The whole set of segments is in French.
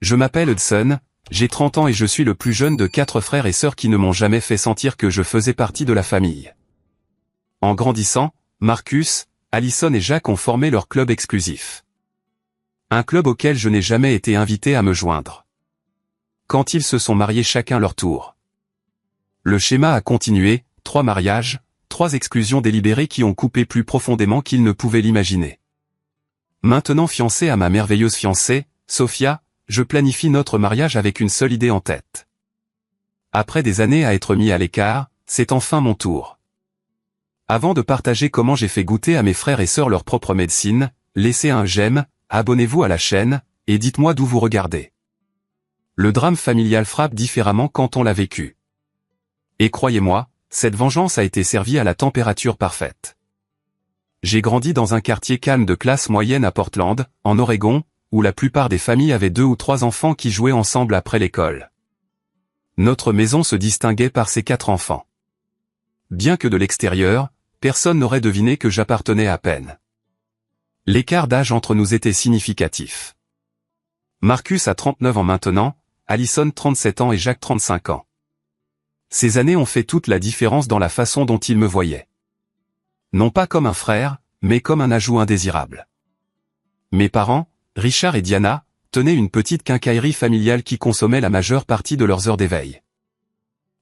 Je m'appelle Hudson, j'ai 30 ans et je suis le plus jeune de 4 frères et sœurs qui ne m'ont jamais fait sentir que je faisais partie de la famille. En grandissant, Marcus, Allison et Jack ont formé leur club exclusif. Un club auquel je n'ai jamais été invité à me joindre. Quand ils se sont mariés chacun leur tour. Le schéma a continué, 3 mariages, 3 exclusions délibérées qui ont coupé plus profondément qu'ils ne pouvaient l'imaginer. Maintenant fiancé à ma merveilleuse fiancée, Sophia, je planifie notre mariage avec une seule idée en tête. Après des années à être mis à l'écart, c'est enfin mon tour. Avant de partager comment j'ai fait goûter à mes frères et sœurs leur propre médecine, laissez un j'aime, abonnez-vous à la chaîne, et dites-moi d'où vous regardez. Le drame familial frappe différemment quand on l'a vécu. Et croyez-moi, cette vengeance a été servie à la température parfaite. J'ai grandi dans un quartier calme de classe moyenne à Portland, en Oregon, où la plupart des familles avaient 2 ou 3 enfants qui jouaient ensemble après l'école. Notre maison se distinguait par ses 4 enfants. Bien que de l'extérieur, personne n'aurait deviné que j'appartenais à peine. L'écart d'âge entre nous était significatif. Marcus a 39 ans maintenant, Allison 37 ans et Jack 35 ans. Ces années ont fait toute la différence dans la façon dont ils me voyaient. Non pas comme un frère, mais comme un ajout indésirable. Mes parents, Richard et Diana, tenaient une petite quincaillerie familiale qui consommait la majeure partie de leurs heures d'éveil.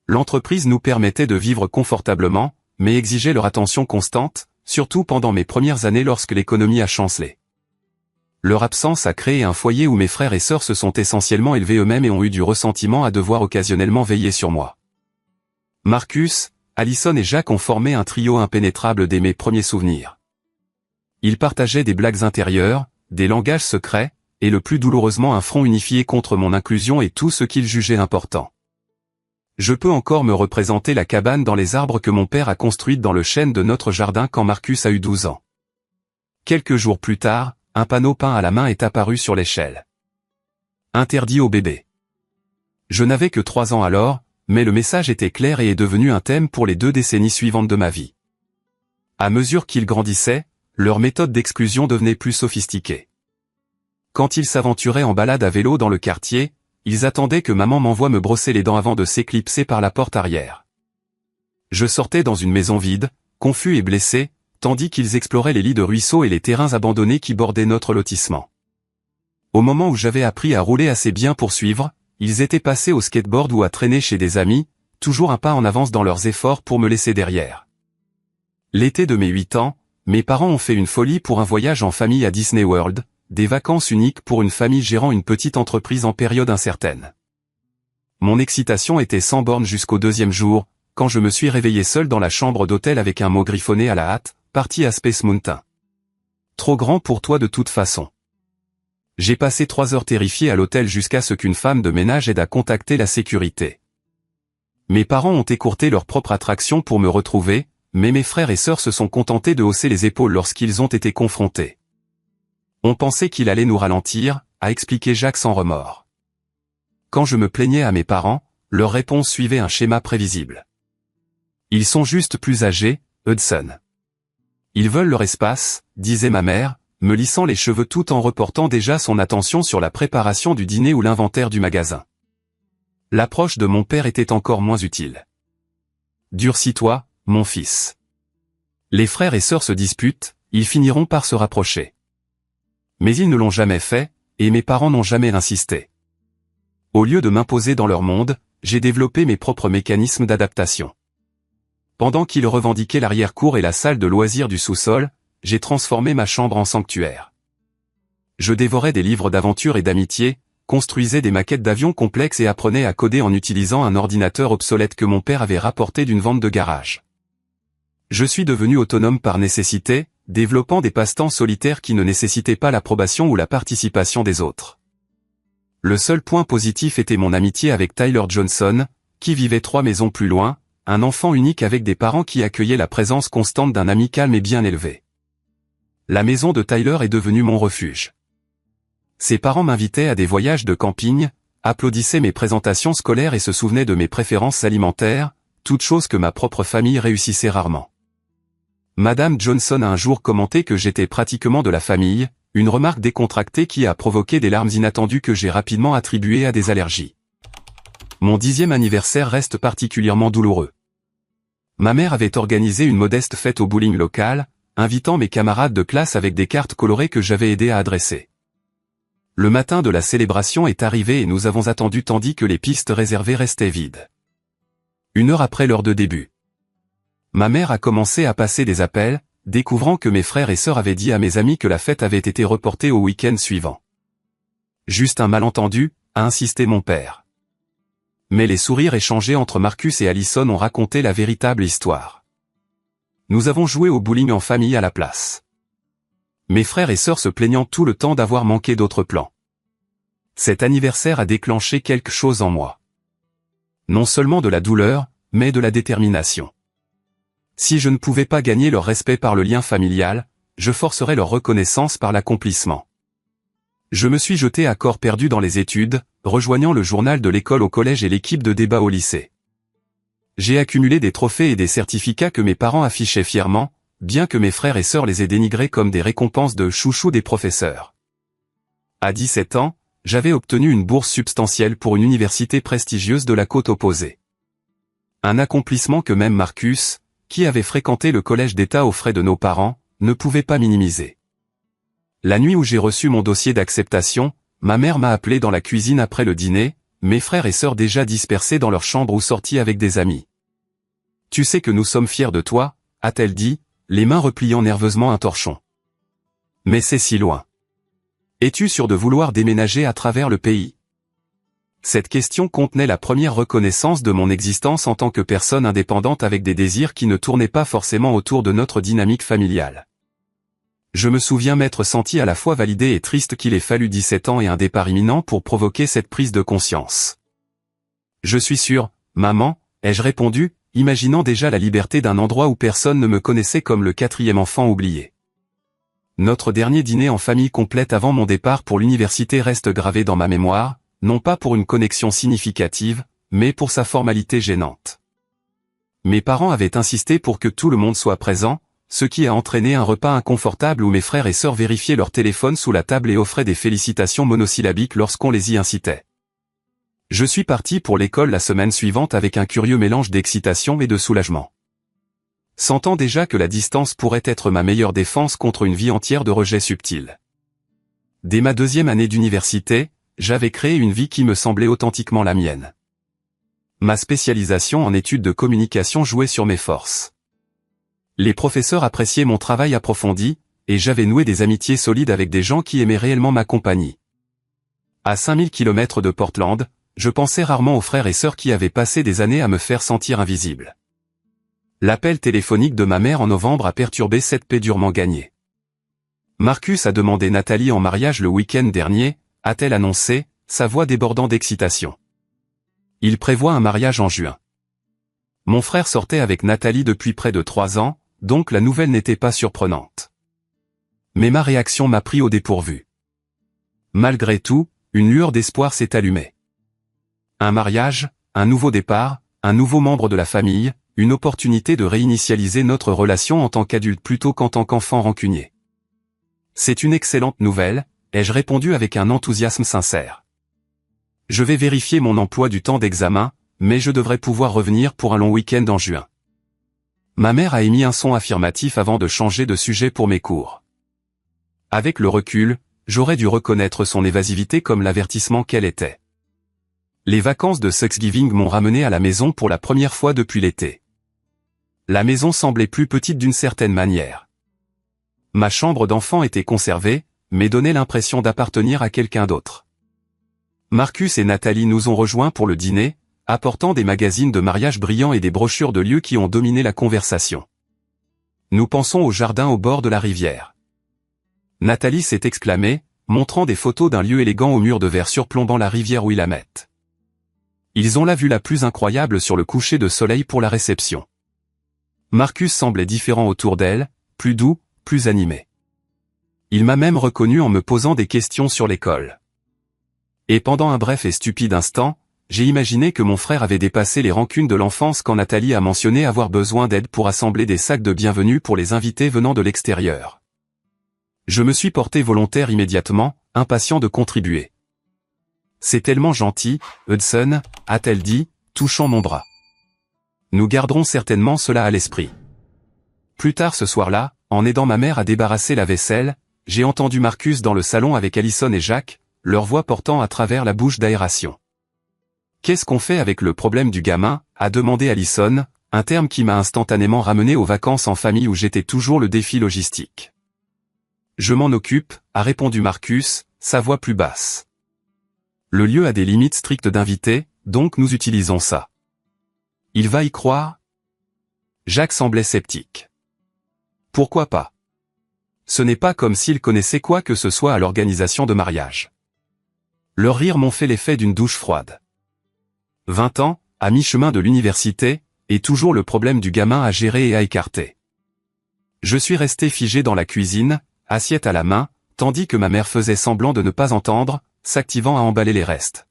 L'entreprise nous permettait de vivre confortablement, mais exigeait leur attention constante, surtout pendant mes premières années lorsque l'économie a chancelé. Leur absence a créé un foyer où mes frères et sœurs se sont essentiellement élevés eux-mêmes et ont eu du ressentiment à devoir occasionnellement veiller sur moi. Marcus, Allison et Jack ont formé un trio impénétrable dès mes premiers souvenirs. Ils partageaient des blagues intérieures, des langages secrets, et le plus douloureusement un front unifié contre mon inclusion et tout ce qu'ils jugeaient important. Je peux encore me représenter la cabane dans les arbres que mon père a construite dans le chêne de notre jardin quand Marcus a eu 12 ans. Quelques jours plus tard, un panneau peint à la main est apparu sur l'échelle. Interdit aux bébés. Je n'avais que 3 ans alors, mais le message était clair et est devenu un thème pour les 2 décennies suivantes de ma vie. À mesure qu'ils grandissaient, leur méthode d'exclusion devenait plus sophistiquée. Quand ils s'aventuraient en balade à vélo dans le quartier, ils attendaient que maman m'envoie me brosser les dents avant de s'éclipser par la porte arrière. Je sortais dans une maison vide, confus et blessé, tandis qu'ils exploraient les lits de ruisseaux et les terrains abandonnés qui bordaient notre lotissement. Au moment où j'avais appris à rouler assez bien pour suivre, ils étaient passés au skateboard ou à traîner chez des amis, toujours un pas en avance dans leurs efforts pour me laisser derrière. L'été de mes 8 ans, mes parents ont fait une folie pour un voyage en famille à Disney World, des vacances uniques pour une famille gérant une petite entreprise en période incertaine. Mon excitation était sans borne jusqu'au 2e jour, quand je me suis réveillé seul dans la chambre d'hôtel avec un mot griffonné à la hâte, parti à Space Mountain. Trop grand pour toi de toute façon. J'ai passé 3 heures terrifié à l'hôtel jusqu'à ce qu'une femme de ménage aide à contacter la sécurité. Mes parents ont écourté leur propre attraction pour me retrouver, mais mes frères et sœurs se sont contentés de hausser les épaules lorsqu'ils ont été confrontés. On pensait qu'il allait nous ralentir, a expliqué Jack sans remords. Quand je me plaignais à mes parents, leur réponse suivait un schéma prévisible. Ils sont juste plus âgés, Hudson. Ils veulent leur espace, disait ma mère, me lissant les cheveux tout en reportant déjà son attention sur la préparation du dîner ou l'inventaire du magasin. L'approche de mon père était encore moins utile. Durcis-toi, mon fils. Les frères et sœurs se disputent, ils finiront par se rapprocher. Mais ils ne l'ont jamais fait, et mes parents n'ont jamais insisté. Au lieu de m'imposer dans leur monde, j'ai développé mes propres mécanismes d'adaptation. Pendant qu'ils revendiquaient l'arrière-cour et la salle de loisirs du sous-sol, j'ai transformé ma chambre en sanctuaire. Je dévorais des livres d'aventure et d'amitié, construisais des maquettes d'avions complexes et apprenais à coder en utilisant un ordinateur obsolète que mon père avait rapporté d'une vente de garage. Je suis devenu autonome par nécessité, développant des passe-temps solitaires qui ne nécessitaient pas l'approbation ou la participation des autres. Le seul point positif était mon amitié avec Tyler Johnson, qui vivait 3 maisons plus loin, un enfant unique avec des parents qui accueillaient la présence constante d'un ami calme et bien élevé. La maison de Tyler est devenue mon refuge. Ses parents m'invitaient à des voyages de camping, applaudissaient mes présentations scolaires et se souvenaient de mes préférences alimentaires, toutes choses que ma propre famille réussissait rarement. Madame Johnson a un jour commenté que j'étais pratiquement de la famille, une remarque décontractée qui a provoqué des larmes inattendues que j'ai rapidement attribuées à des allergies. Mon 10e anniversaire reste particulièrement douloureux. Ma mère avait organisé une modeste fête au bowling local, invitant mes camarades de classe avec des cartes colorées que j'avais aidé à adresser. Le matin de la célébration est arrivé et nous avons attendu tandis que les pistes réservées restaient vides. 1 heure après l'heure de début, ma mère a commencé à passer des appels, découvrant que mes frères et sœurs avaient dit à mes amis que la fête avait été reportée au week-end suivant. Juste un malentendu, a insisté mon père. Mais les sourires échangés entre Marcus et Allison ont raconté la véritable histoire. Nous avons joué au bowling en famille à la place. Mes frères et sœurs se plaignant tout le temps d'avoir manqué d'autres plans. Cet anniversaire a déclenché quelque chose en moi. Non seulement de la douleur, mais de la détermination. Si je ne pouvais pas gagner leur respect par le lien familial, je forcerais leur reconnaissance par l'accomplissement. Je me suis jeté à corps perdu dans les études, rejoignant le journal de l'école au collège et l'équipe de débat au lycée. J'ai accumulé des trophées et des certificats que mes parents affichaient fièrement, bien que mes frères et sœurs les aient dénigrés comme des récompenses de chouchou des professeurs. À 17 ans, j'avais obtenu une bourse substantielle pour une université prestigieuse de la côte opposée. Un accomplissement que même Marcus, qui avait fréquenté le collège d'État aux frais de nos parents, ne pouvait pas minimiser. La nuit où j'ai reçu mon dossier d'acceptation, ma mère m'a appelé dans la cuisine après le dîner, mes frères et sœurs déjà dispersés dans leur chambre ou sortis avec des amis. « Tu sais que nous sommes fiers de toi », a-t-elle dit, les mains repliant nerveusement un torchon. « Mais c'est si loin. Es-tu sûr de vouloir déménager à travers le pays ?» Cette question contenait la première reconnaissance de mon existence en tant que personne indépendante avec des désirs qui ne tournaient pas forcément autour de notre dynamique familiale. Je me souviens m'être senti à la fois validé et triste qu'il ait fallu 17 ans et un départ imminent pour provoquer cette prise de conscience. « Je suis sûr, maman », ai-je répondu, imaginant déjà la liberté d'un endroit où personne ne me connaissait comme le 4e enfant oublié. Notre dernier dîner en famille complète avant mon départ pour l'université reste gravé dans ma mémoire, non pas pour une connexion significative, mais pour sa formalité gênante. Mes parents avaient insisté pour que tout le monde soit présent, ce qui a entraîné un repas inconfortable où mes frères et sœurs vérifiaient leur téléphone sous la table et offraient des félicitations monosyllabiques lorsqu'on les y incitait. Je suis parti pour l'école la semaine suivante avec un curieux mélange d'excitation et de soulagement. Sentant déjà que la distance pourrait être ma meilleure défense contre une vie entière de rejet subtil. Dès ma 2e année d'université, j'avais créé une vie qui me semblait authentiquement la mienne. Ma spécialisation en études de communication jouait sur mes forces. Les professeurs appréciaient mon travail approfondi, et j'avais noué des amitiés solides avec des gens qui aimaient réellement ma compagnie. À 5000 km de Portland, je pensais rarement aux frères et sœurs qui avaient passé des années à me faire sentir invisible. L'appel téléphonique de ma mère en novembre a perturbé cette paix durement gagnée. Marcus a demandé Nathalie en mariage le week-end dernier, a-t-elle annoncé, sa voix débordant d'excitation. Il prévoit un mariage en juin. Mon frère sortait avec Nathalie depuis près de 3 ans, donc la nouvelle n'était pas surprenante. Mais ma réaction m'a pris au dépourvu. Malgré tout, une lueur d'espoir s'est allumée. Un mariage, un nouveau départ, un nouveau membre de la famille, une opportunité de réinitialiser notre relation en tant qu'adulte plutôt qu'en tant qu'enfant rancunier. C'est une excellente nouvelle, ai-je répondu avec un enthousiasme sincère. Je vais vérifier mon emploi du temps d'examen, mais je devrais pouvoir revenir pour un long week-end en juin. Ma mère a émis un son affirmatif avant de changer de sujet pour mes cours. Avec le recul, j'aurais dû reconnaître son évasivité comme l'avertissement qu'elle était. Les vacances de Thanksgiving m'ont ramené à la maison pour la première fois depuis l'été. La maison semblait plus petite d'une certaine manière. Ma chambre d'enfant était conservée, mais donnait l'impression d'appartenir à quelqu'un d'autre. Marcus et Nathalie nous ont rejoints pour le dîner, apportant des magazines de mariage brillants et des brochures de lieux qui ont dominé la conversation. Nous pensons au jardin au bord de la rivière. Nathalie s'est exclamée, montrant des photos d'un lieu élégant au mur de verre surplombant la rivière Willamette. Ils ont la vue la plus incroyable sur le coucher de soleil pour la réception. Marcus semblait différent autour d'elle, plus doux, plus animé. Il m'a même reconnu en me posant des questions sur l'école. Et pendant un bref et stupide instant, j'ai imaginé que mon frère avait dépassé les rancunes de l'enfance quand Nathalie a mentionné avoir besoin d'aide pour assembler des sacs de bienvenue pour les invités venant de l'extérieur. Je me suis porté volontaire immédiatement, impatient de contribuer. C'est tellement gentil, Hudson, a-t-elle dit, touchant mon bras. Nous garderons certainement cela à l'esprit. Plus tard ce soir-là, en aidant ma mère à débarrasser la vaisselle, j'ai entendu Marcus dans le salon avec Allison et Jacques, leur voix portant à travers la bouche d'aération. Qu'est-ce qu'on fait avec le problème du gamin, a demandé Allison, un terme qui m'a instantanément ramené aux vacances en famille où j'étais toujours le défi logistique. Je m'en occupe, a répondu Marcus, sa voix plus basse. Le lieu a des limites strictes d'invités, donc nous utilisons ça. Il va y croire? Jacques semblait sceptique. Pourquoi pas? Ce n'est pas comme s'il connaissait quoi que ce soit à l'organisation de mariage. Leurs rires m'ont fait l'effet d'une douche froide. 20 ans, à mi-chemin de l'université, et toujours le problème du gamin à gérer et à écarter. Je suis resté figé dans la cuisine, assiette à la main, tandis que ma mère faisait semblant de ne pas entendre, s'activant à emballer les restes.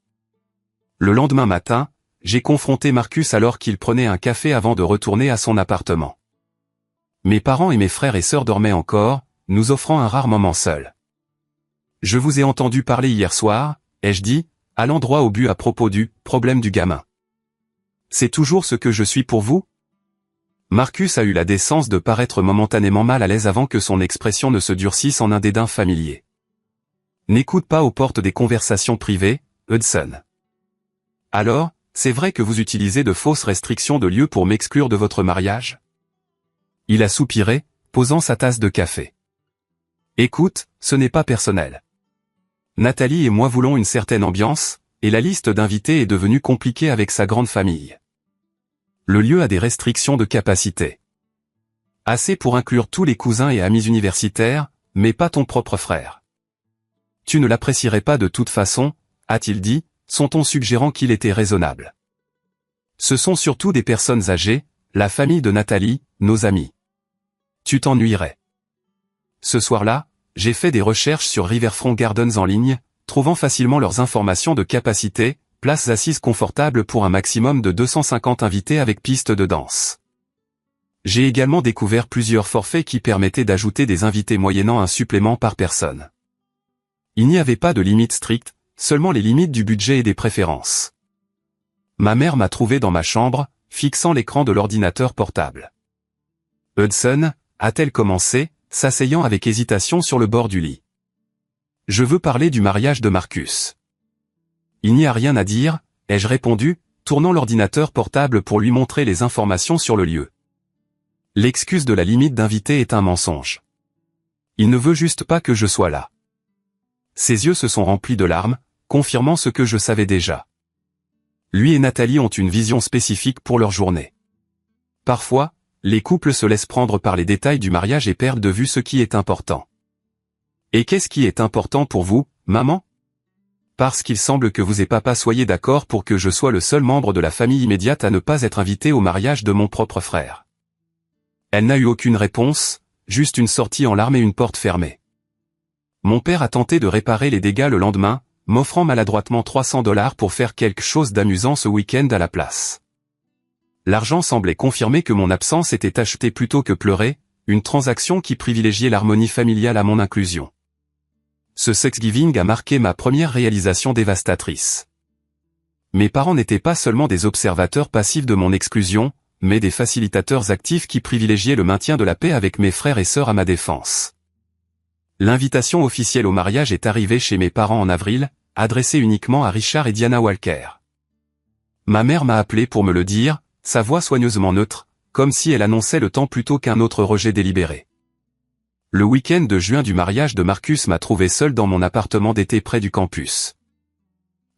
Le lendemain matin, j'ai confronté Marcus alors qu'il prenait un café avant de retourner à son appartement. Mes parents et mes frères et sœurs dormaient encore, nous offrant un rare moment seul. Je vous ai entendu parler hier soir, ai-je dit, allant droit au but à propos du problème du gamin. C'est toujours ce que je suis pour vous? Marcus a eu la décence de paraître momentanément mal à l'aise avant que son expression ne se durcisse en un dédain familier. N'écoute pas aux portes des conversations privées, Hudson. Alors, c'est vrai que vous utilisez de fausses restrictions de lieu pour m'exclure de votre mariage? Il a soupiré, posant sa tasse de café. Écoute, ce n'est pas personnel. Nathalie et moi voulons une certaine ambiance, et la liste d'invités est devenue compliquée avec sa grande famille. Le lieu a des restrictions de capacité. Assez pour inclure tous les cousins et amis universitaires, mais pas ton propre frère. Tu ne l'apprécierais pas de toute façon, a-t-il dit, son ton suggérant qu'il était raisonnable. Ce sont surtout des personnes âgées, la famille de Nathalie, nos amis. Tu t'ennuierais. Ce soir-là, j'ai fait des recherches sur Riverfront Gardens en ligne, trouvant facilement leurs informations de capacité, places assises confortables pour un maximum de 250 invités avec piste de danse. J'ai également découvert plusieurs forfaits qui permettaient d'ajouter des invités moyennant un supplément par personne. Il n'y avait pas de limite stricte, seulement les limites du budget et des préférences. Ma mère m'a trouvé dans ma chambre, fixant l'écran de l'ordinateur portable. Hudson, a-t-elle commencé, s'asseyant avec hésitation sur le bord du lit. Je veux parler du mariage de Marcus. Il n'y a rien à dire, ai-je répondu, tournant l'ordinateur portable pour lui montrer les informations sur le lieu. L'excuse de la limite d'invités est un mensonge. Il ne veut juste pas que je sois là. Ses yeux se sont remplis de larmes, confirmant ce que je savais déjà. Lui et Nathalie ont une vision spécifique pour leur journée. Parfois, les couples se laissent prendre par les détails du mariage et perdent de vue ce qui est important. Et qu'est-ce qui est important pour vous, maman? Parce qu'il semble que vous et papa soyez d'accord pour que je sois le seul membre de la famille immédiate à ne pas être invité au mariage de mon propre frère. Elle n'a eu aucune réponse, juste une sortie en larmes et une porte fermée. Mon père a tenté de réparer les dégâts le lendemain, m'offrant maladroitement $300 pour faire quelque chose d'amusant ce week-end à la place. L'argent semblait confirmer que mon absence était achetée plutôt que pleurée, une transaction qui privilégiait l'harmonie familiale à mon inclusion. Ce Thanksgiving a marqué ma première réalisation dévastatrice. Mes parents n'étaient pas seulement des observateurs passifs de mon exclusion, mais des facilitateurs actifs qui privilégiaient le maintien de la paix avec mes frères et sœurs à ma défense. L'invitation officielle au mariage est arrivée chez mes parents en avril, adressée uniquement à Richard et Diana Walker. Ma mère m'a appelé pour me le dire, sa voix soigneusement neutre, comme si elle annonçait le temps plutôt qu'un autre rejet délibéré. Le week-end de juin du mariage de Marcus m'a trouvé seul dans mon appartement d'été près du campus.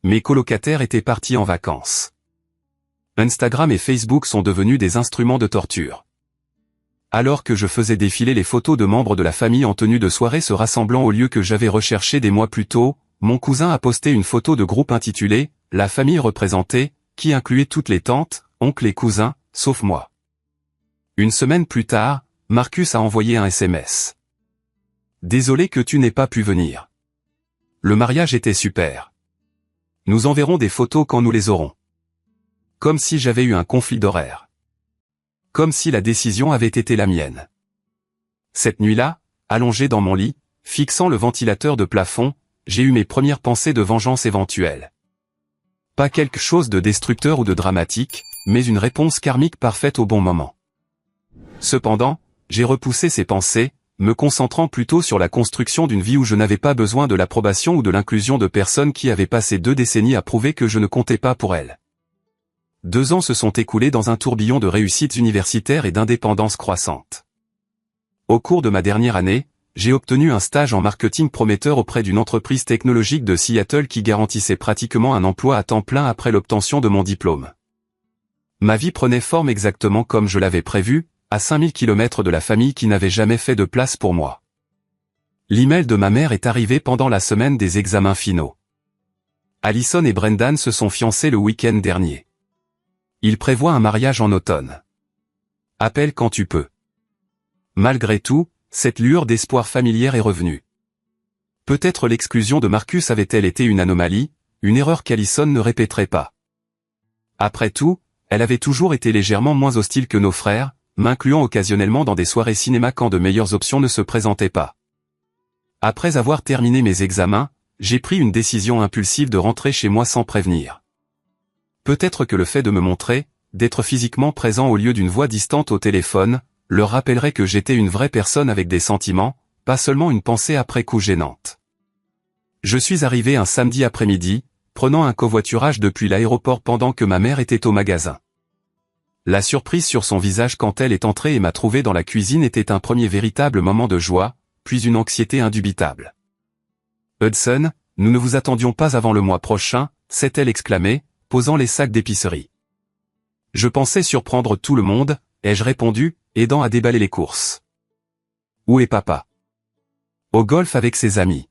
Mes colocataires étaient partis en vacances. Instagram et Facebook sont devenus des instruments de torture. Alors que je faisais défiler les photos de membres de la famille en tenue de soirée se rassemblant au lieu que j'avais recherché des mois plus tôt, mon cousin a posté une photo de groupe intitulée « La famille représentée », qui incluait toutes les tantes, oncles et cousins, sauf moi. Une semaine plus tard, Marcus a envoyé un SMS. Désolé que tu n'aies pas pu venir. Le mariage était super. Nous enverrons des photos quand nous les aurons. Comme si j'avais eu un conflit d'horaire. Comme si la décision avait été la mienne. Cette nuit-là, allongé dans mon lit, fixant le ventilateur de plafond, j'ai eu mes premières pensées de vengeance éventuelle. Pas quelque chose de destructeur ou de dramatique, mais une réponse karmique parfaite au bon moment. Cependant, j'ai repoussé ces pensées, me concentrant plutôt sur la construction d'une vie où je n'avais pas besoin de l'approbation ou de l'inclusion de personnes qui avaient passé 2 décennies à prouver que je ne comptais pas pour elles. 2 ans se sont écoulés dans un tourbillon de réussites universitaires et d'indépendance croissante. Au cours de ma dernière année, j'ai obtenu un stage en marketing prometteur auprès d'une entreprise technologique de Seattle qui garantissait pratiquement un emploi à temps plein après l'obtention de mon diplôme. Ma vie prenait forme exactement comme je l'avais prévu, à 5000 km de la famille qui n'avait jamais fait de place pour moi. L'email de ma mère est arrivé pendant la semaine des examens finaux. Allison et Brendan se sont fiancés le week-end dernier. Ils prévoient un mariage en automne. Appelle quand tu peux. Malgré tout, cette lueur d'espoir familière est revenue. Peut-être l'exclusion de Marcus avait-elle été une anomalie, une erreur qu'Allison ne répéterait pas. Après tout, elle avait toujours été légèrement moins hostile que nos frères, m'incluant occasionnellement dans des soirées cinéma quand de meilleures options ne se présentaient pas. Après avoir terminé mes examens, j'ai pris une décision impulsive de rentrer chez moi sans prévenir. Peut-être que le fait de me montrer, d'être physiquement présent au lieu d'une voix distante au téléphone, leur rappellerait que j'étais une vraie personne avec des sentiments, pas seulement une pensée après coup gênante. Je suis arrivé un samedi après-midi, prenant un covoiturage depuis l'aéroport pendant que ma mère était au magasin. La surprise sur son visage quand elle est entrée et m'a trouvé dans la cuisine était un premier véritable moment de joie, puis une anxiété indubitable. « Hudson, nous ne vous attendions pas avant le mois prochain », s'est-elle exclamée, posant les sacs d'épicerie. Je pensais surprendre tout le monde, ai-je répondu, aidant à déballer les courses. « Où est papa ?»« Au golf avec ses amis. »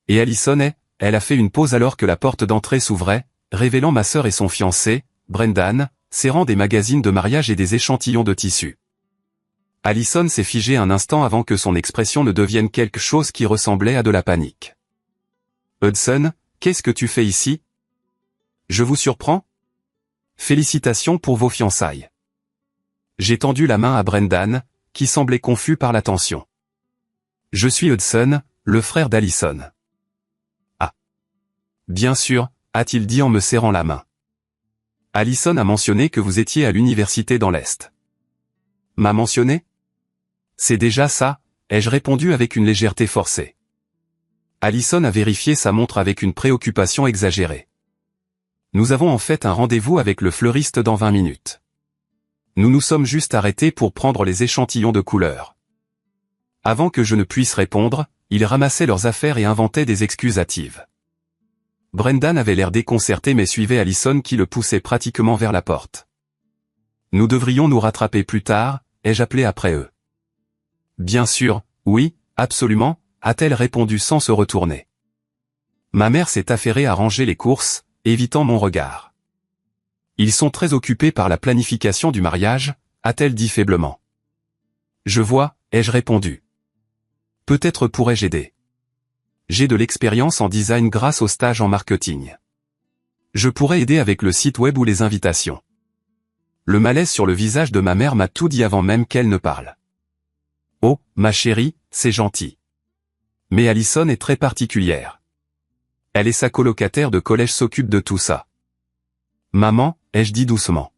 Et Allison est, elle a fait une pause alors que la porte d'entrée s'ouvrait, révélant ma sœur et son fiancé, Brendan, serrant des magazines de mariage et des échantillons de tissu. Allison s'est figée un instant avant que son expression ne devienne quelque chose qui ressemblait à de la panique. « Hudson, qu'est-ce que tu fais ici ? Je vous surprends ? Félicitations pour vos fiançailles. » J'ai tendu la main à Brendan, qui semblait confus par l'attention. « Je suis Hudson, le frère d'Allison. »« Ah. Bien sûr, » a-t-il dit en me serrant la main. « Allison a mentionné que vous étiez à l'université dans l'Est. »« M'a mentionné ? C'est déjà ça, » ai-je répondu avec une légèreté forcée. Allison a vérifié sa montre avec une préoccupation exagérée. « Nous avons en fait un rendez-vous avec le fleuriste dans 20 minutes. Nous nous sommes juste arrêtés pour prendre les échantillons de couleurs. » Avant que je ne puisse répondre, ils ramassaient leurs affaires et inventaient des excuses hâtives. Brendan avait l'air déconcerté mais suivait Allison qui le poussait pratiquement vers la porte. « Nous devrions nous rattraper plus tard », ai-je appelé après eux. « Bien sûr, oui, absolument », a-t-elle répondu sans se retourner. Ma mère s'est affairée à ranger les courses, évitant mon regard. « Ils sont très occupés par la planification du mariage », a-t-elle dit faiblement. « Je vois », ai-je répondu. « Peut-être pourrais-je aider. J'ai de l'expérience en design grâce au stage en marketing. Je pourrais aider avec le site web ou les invitations. » Le malaise sur le visage de ma mère m'a tout dit avant même qu'elle ne parle. « Oh, ma chérie, c'est gentil. Mais Allison est très particulière. Elle et sa colocataire de collège s'occupent de tout ça. »« Maman, » ai-je dit doucement.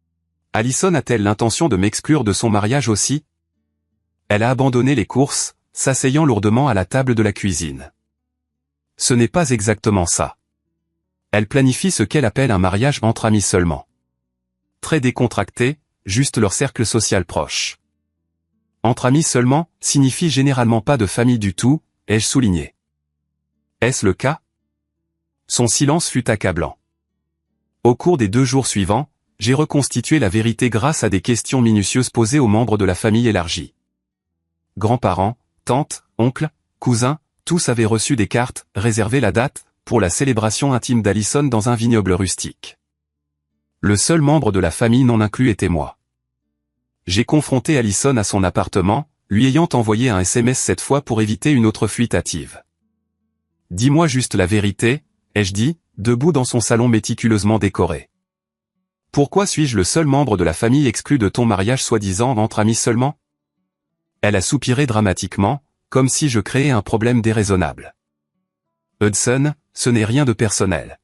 « Allison a-t-elle l'intention de m'exclure de son mariage aussi ?» Elle a abandonné les courses, s'asseyant lourdement à la table de la cuisine. « Ce n'est pas exactement ça. Elle planifie ce qu'elle appelle un mariage entre amis seulement. Très décontracté, juste leur cercle social proche. Entre amis seulement, signifie généralement pas de famille du tout, ai-je souligné. Est-ce le cas ? Son silence fut accablant. Au cours des 2 jours suivants, j'ai reconstitué la vérité grâce à des questions minutieuses posées aux membres de la famille élargie. Grands-parents, tantes, oncles, cousins, tous avaient reçu des cartes, réservé la date, pour la célébration intime d'Allison dans un vignoble rustique. Le seul membre de la famille non inclus était moi. J'ai confronté Allison à son appartement, lui ayant envoyé un SMS cette fois pour éviter une autre fuite hâtive. « Dis-moi juste la vérité », ai-je dit, debout dans son salon méticuleusement décoré. « Pourquoi suis-je le seul membre de la famille exclu de ton mariage soi-disant entre amis seulement ?» Elle a soupiré dramatiquement, comme si je créais un problème déraisonnable. Hudson, ce n'est rien de personnel.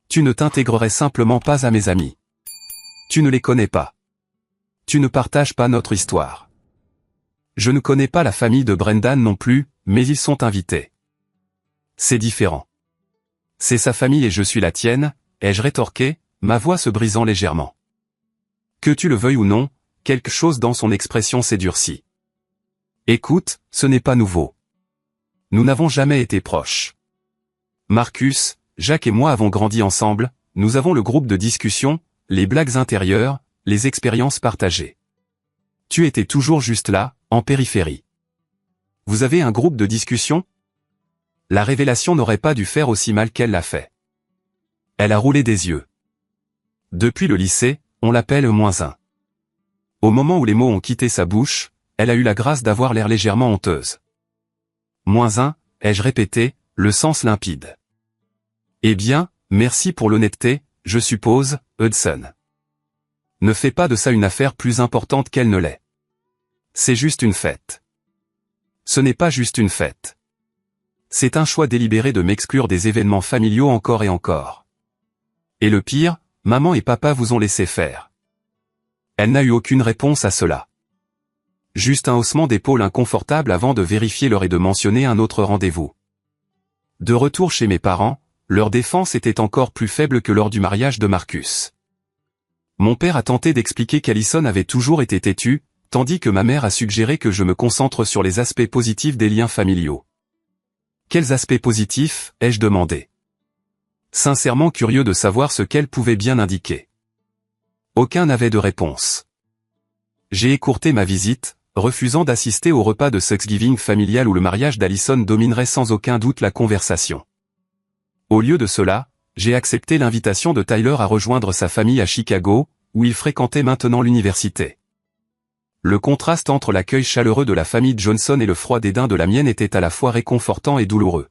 Tu ne t'intégrerais simplement pas à mes amis. Tu ne les connais pas. Tu ne partages pas notre histoire. Je ne connais pas la famille de Brendan non plus, mais ils sont invités. C'est différent. C'est sa famille et je suis la tienne, ai-je rétorqué, ma voix se brisant légèrement. Que tu le veuilles ou non, quelque chose dans son expression s'est durci. Écoute, ce n'est pas nouveau. Nous n'avons jamais été proches. Marcus, Jacques et moi avons grandi ensemble, nous avons le groupe de discussion, les blagues intérieures, les expériences partagées. Tu étais toujours juste là, en périphérie. Vous avez un groupe de discussion? La révélation n'aurait pas dû faire aussi mal qu'elle l'a fait. Elle a roulé des yeux. Depuis le lycée, on l'appelle -1. Au moment où les mots ont quitté sa bouche, elle a eu la grâce d'avoir l'air légèrement honteuse. -1, ai-je répété, le sens limpide. Eh bien, merci pour l'honnêteté, je suppose, Hudson. Ne fais pas de ça une affaire plus importante qu'elle ne l'est. C'est juste une fête. Ce n'est pas juste une fête. C'est un choix délibéré de m'exclure des événements familiaux encore et encore. Et le pire, maman et papa vous ont laissé faire. Elle n'a eu aucune réponse à cela. Juste un haussement d'épaule inconfortable avant de vérifier l'heure et de mentionner un autre rendez-vous. De retour chez mes parents, leur défense était encore plus faible que lors du mariage de Marcus. Mon père a tenté d'expliquer qu'Alison avait toujours été têtue, tandis que ma mère a suggéré que je me concentre sur les aspects positifs des liens familiaux. Quels aspects positifs, ai-je demandé. Sincèrement curieux de savoir ce qu'elle pouvait bien indiquer. Aucun n'avait de réponse. J'ai écourté ma visite, refusant d'assister au repas de Thanksgiving familial où le mariage d'Alison dominerait sans aucun doute la conversation. Au lieu de cela, j'ai accepté l'invitation de Tyler à rejoindre sa famille à Chicago, où il fréquentait maintenant l'université. Le contraste entre l'accueil chaleureux de la famille Johnson et le froid dédain de la mienne était à la fois réconfortant et douloureux.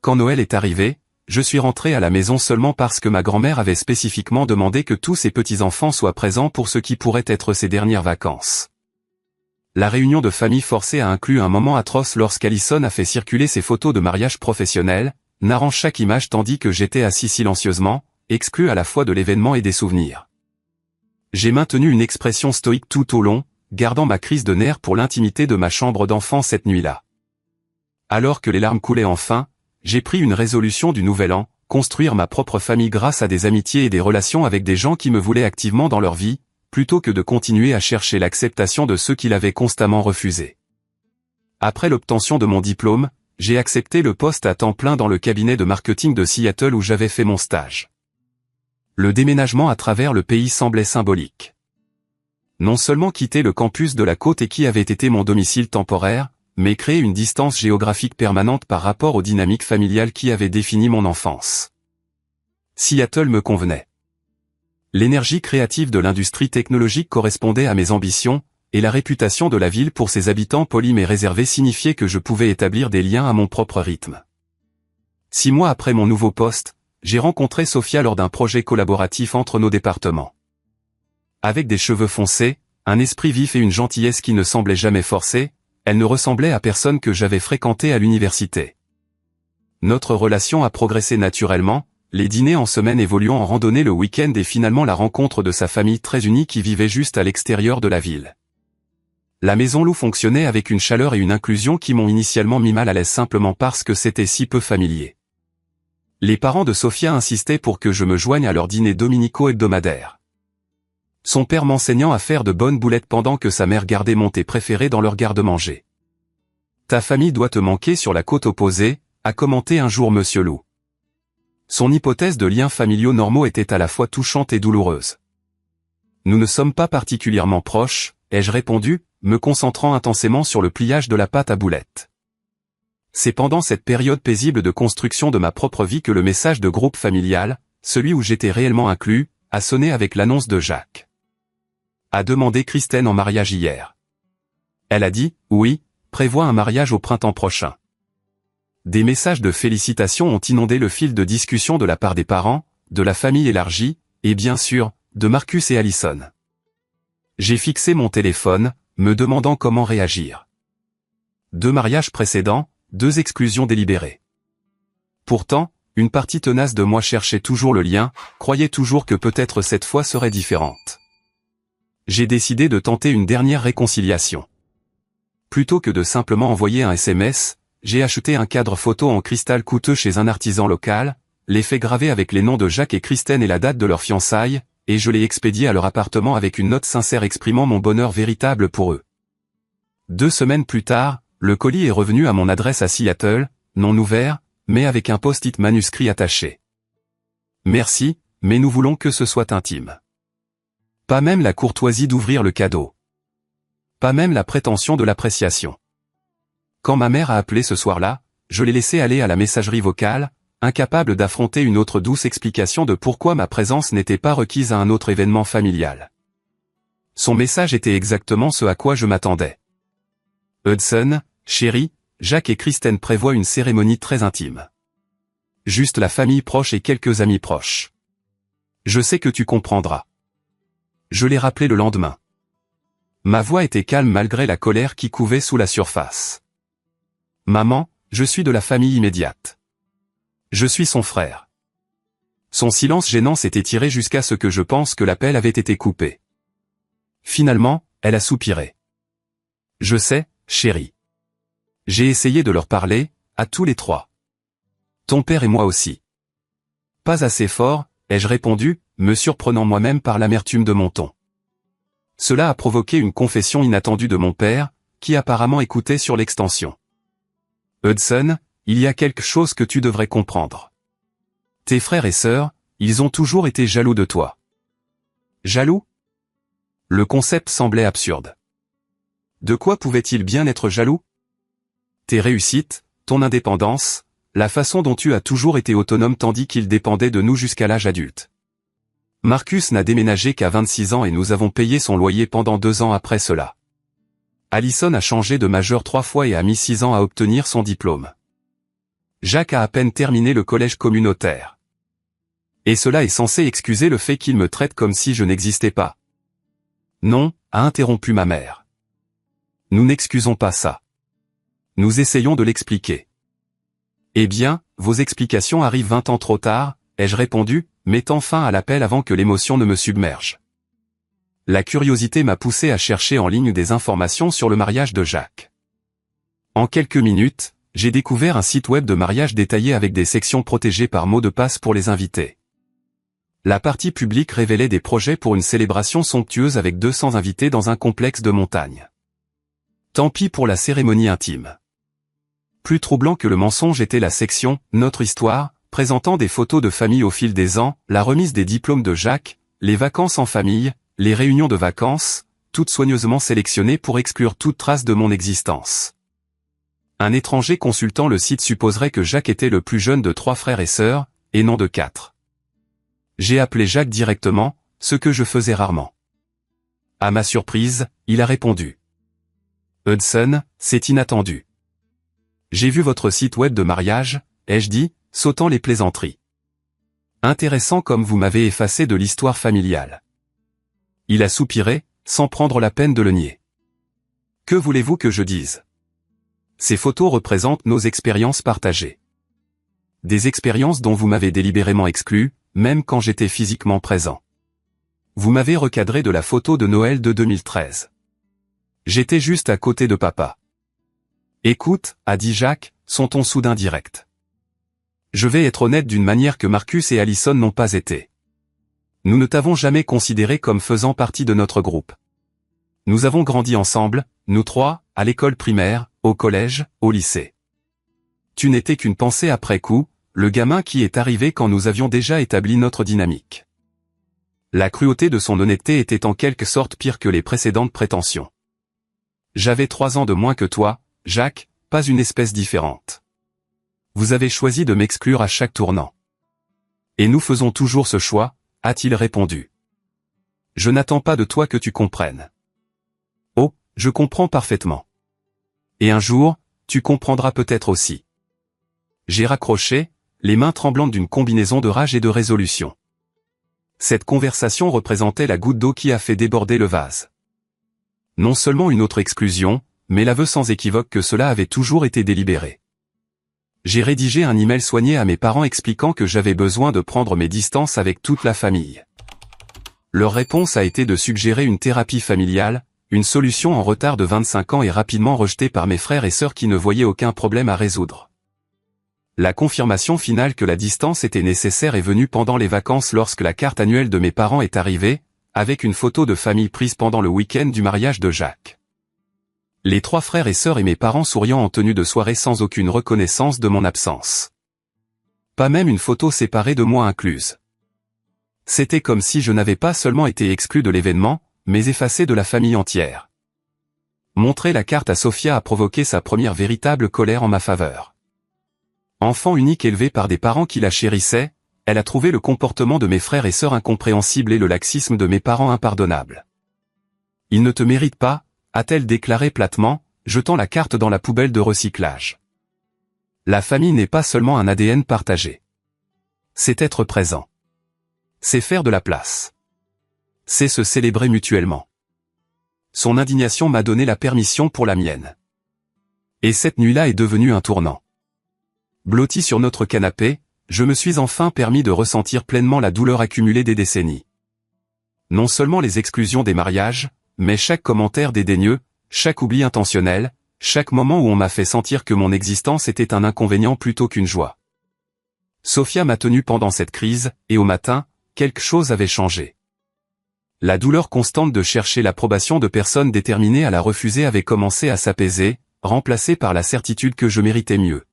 Quand Noël est arrivé, je suis rentré à la maison seulement parce que ma grand-mère avait spécifiquement demandé que tous ses petits-enfants soient présents pour ce qui pourrait être ses dernières vacances. La réunion de famille forcée a inclus un moment atroce lorsqu'Alison a fait circuler ses photos de mariage professionnel, narrant chaque image tandis que j'étais assis silencieusement, exclu à la fois de l'événement et des souvenirs. J'ai maintenu une expression stoïque tout au long, gardant ma crise de nerfs pour l'intimité de ma chambre d'enfant cette nuit-là. Alors que les larmes coulaient enfin, j'ai pris une résolution du nouvel an, construire ma propre famille grâce à des amitiés et des relations avec des gens qui me voulaient activement dans leur vie, plutôt que de continuer à chercher l'acceptation de ceux qui l'avaient constamment refusé. Après l'obtention de mon diplôme, j'ai accepté le poste à temps plein dans le cabinet de marketing de Seattle où j'avais fait mon stage. Le déménagement à travers le pays semblait symbolique. Non seulement quitter le campus de la côte et qui avait été mon domicile temporaire, mais créer une distance géographique permanente par rapport aux dynamiques familiales qui avaient défini mon enfance. Seattle me convenait. L'énergie créative de l'industrie technologique correspondait à mes ambitions, et la réputation de la ville pour ses habitants polis mais réservés signifiait que je pouvais établir des liens à mon propre rythme. 6 mois après mon nouveau poste, j'ai rencontré Sophia lors d'un projet collaboratif entre nos départements. Avec des cheveux foncés, un esprit vif et une gentillesse qui ne semblaient jamais forcés, elle ne ressemblait à personne que j'avais fréquenté à l'université. Notre relation a progressé naturellement, les dîners en semaine évoluant en randonnée le week-end et finalement la rencontre de sa famille très unie qui vivait juste à l'extérieur de la ville. La maison Lou fonctionnait avec une chaleur et une inclusion qui m'ont initialement mis mal à l'aise simplement parce que c'était si peu familier. Les parents de Sophia insistaient pour que je me joigne à leurs dîners dominicaux hebdomadaires. Son père m'enseignant à faire de bonnes boulettes pendant que sa mère gardait mon thé préféré dans leur garde-manger. « Ta famille doit te manquer sur la côte opposée », a commenté un jour Monsieur Lou. Son hypothèse de liens familiaux normaux était à la fois touchante et douloureuse. « Nous ne sommes pas particulièrement proches », ai-je répondu, me concentrant intensément sur le pliage de la pâte à boulettes. C'est pendant cette période paisible de construction de ma propre vie que le message de groupe familial, celui où j'étais réellement inclus, a sonné avec l'annonce de Jacques. A demandé Kristen en mariage hier. Elle a dit, oui, prévoit un mariage au printemps prochain. Des messages de félicitations ont inondé le fil de discussion de la part des parents, de la famille élargie, et bien sûr, de Marcus et Alison. J'ai fixé mon téléphone, me demandant comment réagir. 2 mariages précédents, 2 exclusions délibérées. Pourtant, une partie tenace de moi cherchait toujours le lien, croyait toujours que peut-être cette fois serait différente. J'ai décidé de tenter une dernière réconciliation. Plutôt que de simplement envoyer un SMS, j'ai acheté un cadre photo en cristal coûteux chez un artisan local, l'ai fait graver avec les noms de Jacques et Kristen et la date de leur fiançailles, et je l'ai expédié à leur appartement avec une note sincère exprimant mon bonheur véritable pour eux. 2 semaines plus tard, le colis est revenu à mon adresse à Seattle, non ouvert, mais avec un post-it manuscrit attaché. Merci, mais nous voulons que ce soit intime. Pas même la courtoisie d'ouvrir le cadeau. Pas même la prétention de l'appréciation. Quand ma mère a appelé ce soir-là, je l'ai laissé aller à la messagerie vocale, incapable d'affronter une autre douce explication de pourquoi ma présence n'était pas requise à un autre événement familial. Son message était exactement ce à quoi je m'attendais. Hudson, chérie, Jacques et Kristen prévoient une cérémonie très intime. Juste la famille proche et quelques amis proches. Je sais que tu comprendras. Je l'ai rappelé le lendemain. Ma voix était calme malgré la colère qui couvait sous la surface. Maman, je suis de la famille immédiate. Je suis son frère. Son silence gênant s'est étiré jusqu'à ce que je pense que l'appel avait été coupé. Finalement, elle a soupiré. Je sais, chérie. J'ai essayé de leur parler, à tous les 3. Ton père et moi aussi. Pas assez fort, ai-je répondu, me surprenant moi-même par l'amertume de mon ton. Cela a provoqué une confession inattendue de mon père, qui apparemment écoutait sur l'extension. Hudson, il y a quelque chose que tu devrais comprendre. Tes frères et sœurs, ils ont toujours été jaloux de toi. Jaloux? Le concept semblait absurde. De quoi pouvait-il bien être jaloux? Tes réussites, ton indépendance, la façon dont tu as toujours été autonome tandis qu'il dépendait de nous jusqu'à l'âge adulte. Marcus n'a déménagé qu'à 26 ans et nous avons payé son loyer pendant 2 ans après cela. Allison a changé de majeur 3 fois et a mis 6 ans à obtenir son diplôme. Jacques a à peine terminé le collège communautaire. Et cela est censé excuser le fait qu'il me traite comme si je n'existais pas. Non, a interrompu ma mère. Nous n'excusons pas ça. Nous essayons de l'expliquer. Eh bien, vos explications arrivent 20 ans trop tard, ai-je répondu, mettant fin à l'appel avant que l'émotion ne me submerge. La curiosité m'a poussé à chercher en ligne des informations sur le mariage de Jacques. En quelques minutes, j'ai découvert un site web de mariage détaillé avec des sections protégées par mot de passe pour les invités. La partie publique révélait des projets pour une célébration somptueuse avec 200 invités dans un complexe de montagne. Tant pis pour la cérémonie intime. Plus troublant que le mensonge était la section « Notre histoire », présentant des photos de famille au fil des ans, la remise des diplômes de Jacques, les vacances en famille, les réunions de vacances, toutes soigneusement sélectionnées pour exclure toute trace de mon existence. Un étranger consultant le site supposerait que Jacques était le plus jeune de 3 frères et sœurs, et non de 4. J'ai appelé Jacques directement, ce que je faisais rarement. À ma surprise, il a répondu. Hudson, c'est inattendu. J'ai vu votre site web de mariage, ai-je dit, sautant les plaisanteries. Intéressant comme vous m'avez effacé de l'histoire familiale. Il a soupiré, sans prendre la peine de le nier. Que voulez-vous que je dise? Ces photos représentent nos expériences partagées. Des expériences dont vous m'avez délibérément exclu, même quand j'étais physiquement présent. Vous m'avez recadré de la photo de Noël de 2013. J'étais juste à côté de papa. Écoute, a dit Jacques, son ton soudain direct. Je vais être honnête d'une manière que Marcus et Allison n'ont pas été. Nous ne t'avons jamais considéré comme faisant partie de notre groupe. Nous avons grandi ensemble, nous 3, à l'école primaire, au collège, au lycée. Tu n'étais qu'une pensée après coup, le gamin qui est arrivé quand nous avions déjà établi notre dynamique. La cruauté de son honnêteté était en quelque sorte pire que les précédentes prétentions. J'avais 3 ans de moins que toi, Jacques, pas une espèce différente. Vous avez choisi de m'exclure à chaque tournant. Et nous faisons toujours ce choix, a-t-il répondu. Je n'attends pas de toi que tu comprennes. Oh, je comprends parfaitement. Et un jour, tu comprendras peut-être aussi. J'ai raccroché, les mains tremblantes d'une combinaison de rage et de résolution. Cette conversation représentait la goutte d'eau qui a fait déborder le vase. Non seulement une autre exclusion, mais l'aveu sans équivoque que cela avait toujours été délibéré. J'ai rédigé un email soigné à mes parents expliquant que j'avais besoin de prendre mes distances avec toute la famille. Leur réponse a été de suggérer une thérapie familiale, une solution en retard de 25 ans et rapidement rejetée par mes frères et sœurs qui ne voyaient aucun problème à résoudre. La confirmation finale que la distance était nécessaire est venue pendant les vacances lorsque la carte annuelle de mes parents est arrivée, avec une photo de famille prise pendant le week-end du mariage de Jacques. Les 3 frères et sœurs et mes parents souriant en tenue de soirée sans aucune reconnaissance de mon absence. Pas même une photo séparée de moi incluse. C'était comme si je n'avais pas seulement été exclu de l'événement, mais effacé de la famille entière. Montrer la carte à Sophia a provoqué sa première véritable colère en ma faveur. Enfant unique élevé par des parents qui la chérissaient, elle a trouvé le comportement de mes frères et sœurs incompréhensible et le laxisme de mes parents impardonnable. « Ils ne te méritent pas », a-t-elle déclaré platement, jetant la carte dans la poubelle de recyclage. La famille n'est pas seulement un ADN partagé. C'est être présent. C'est faire de la place. C'est se célébrer mutuellement. Son indignation m'a donné la permission pour la mienne. Et cette nuit-là est devenue un tournant. Blotti sur notre canapé, je me suis enfin permis de ressentir pleinement la douleur accumulée des décennies. Non seulement les exclusions des mariages, mais chaque commentaire dédaigneux, chaque oubli intentionnel, chaque moment où on m'a fait sentir que mon existence était un inconvénient plutôt qu'une joie. Sophia m'a tenu pendant cette crise, et au matin, quelque chose avait changé. La douleur constante de chercher l'approbation de personnes déterminées à la refuser avait commencé à s'apaiser, remplacée par la certitude que je méritais mieux.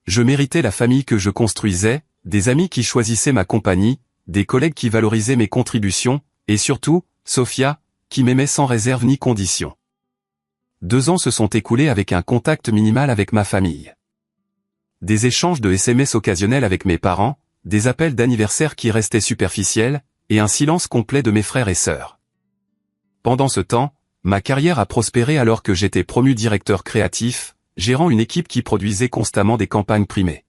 Je méritais la famille que je construisais, des amis qui choisissaient ma compagnie, des collègues qui valorisaient mes contributions, et surtout, Sophia, qui m'aimait sans réserve ni condition. 2 ans se sont écoulés avec un contact minimal avec ma famille. Des échanges de SMS occasionnels avec mes parents, des appels d'anniversaire qui restaient superficiels, et un silence complet de mes frères et sœurs. Pendant ce temps, ma carrière a prospéré alors que j'étais promu directeur créatif, gérant une équipe qui produisait constamment des campagnes primées.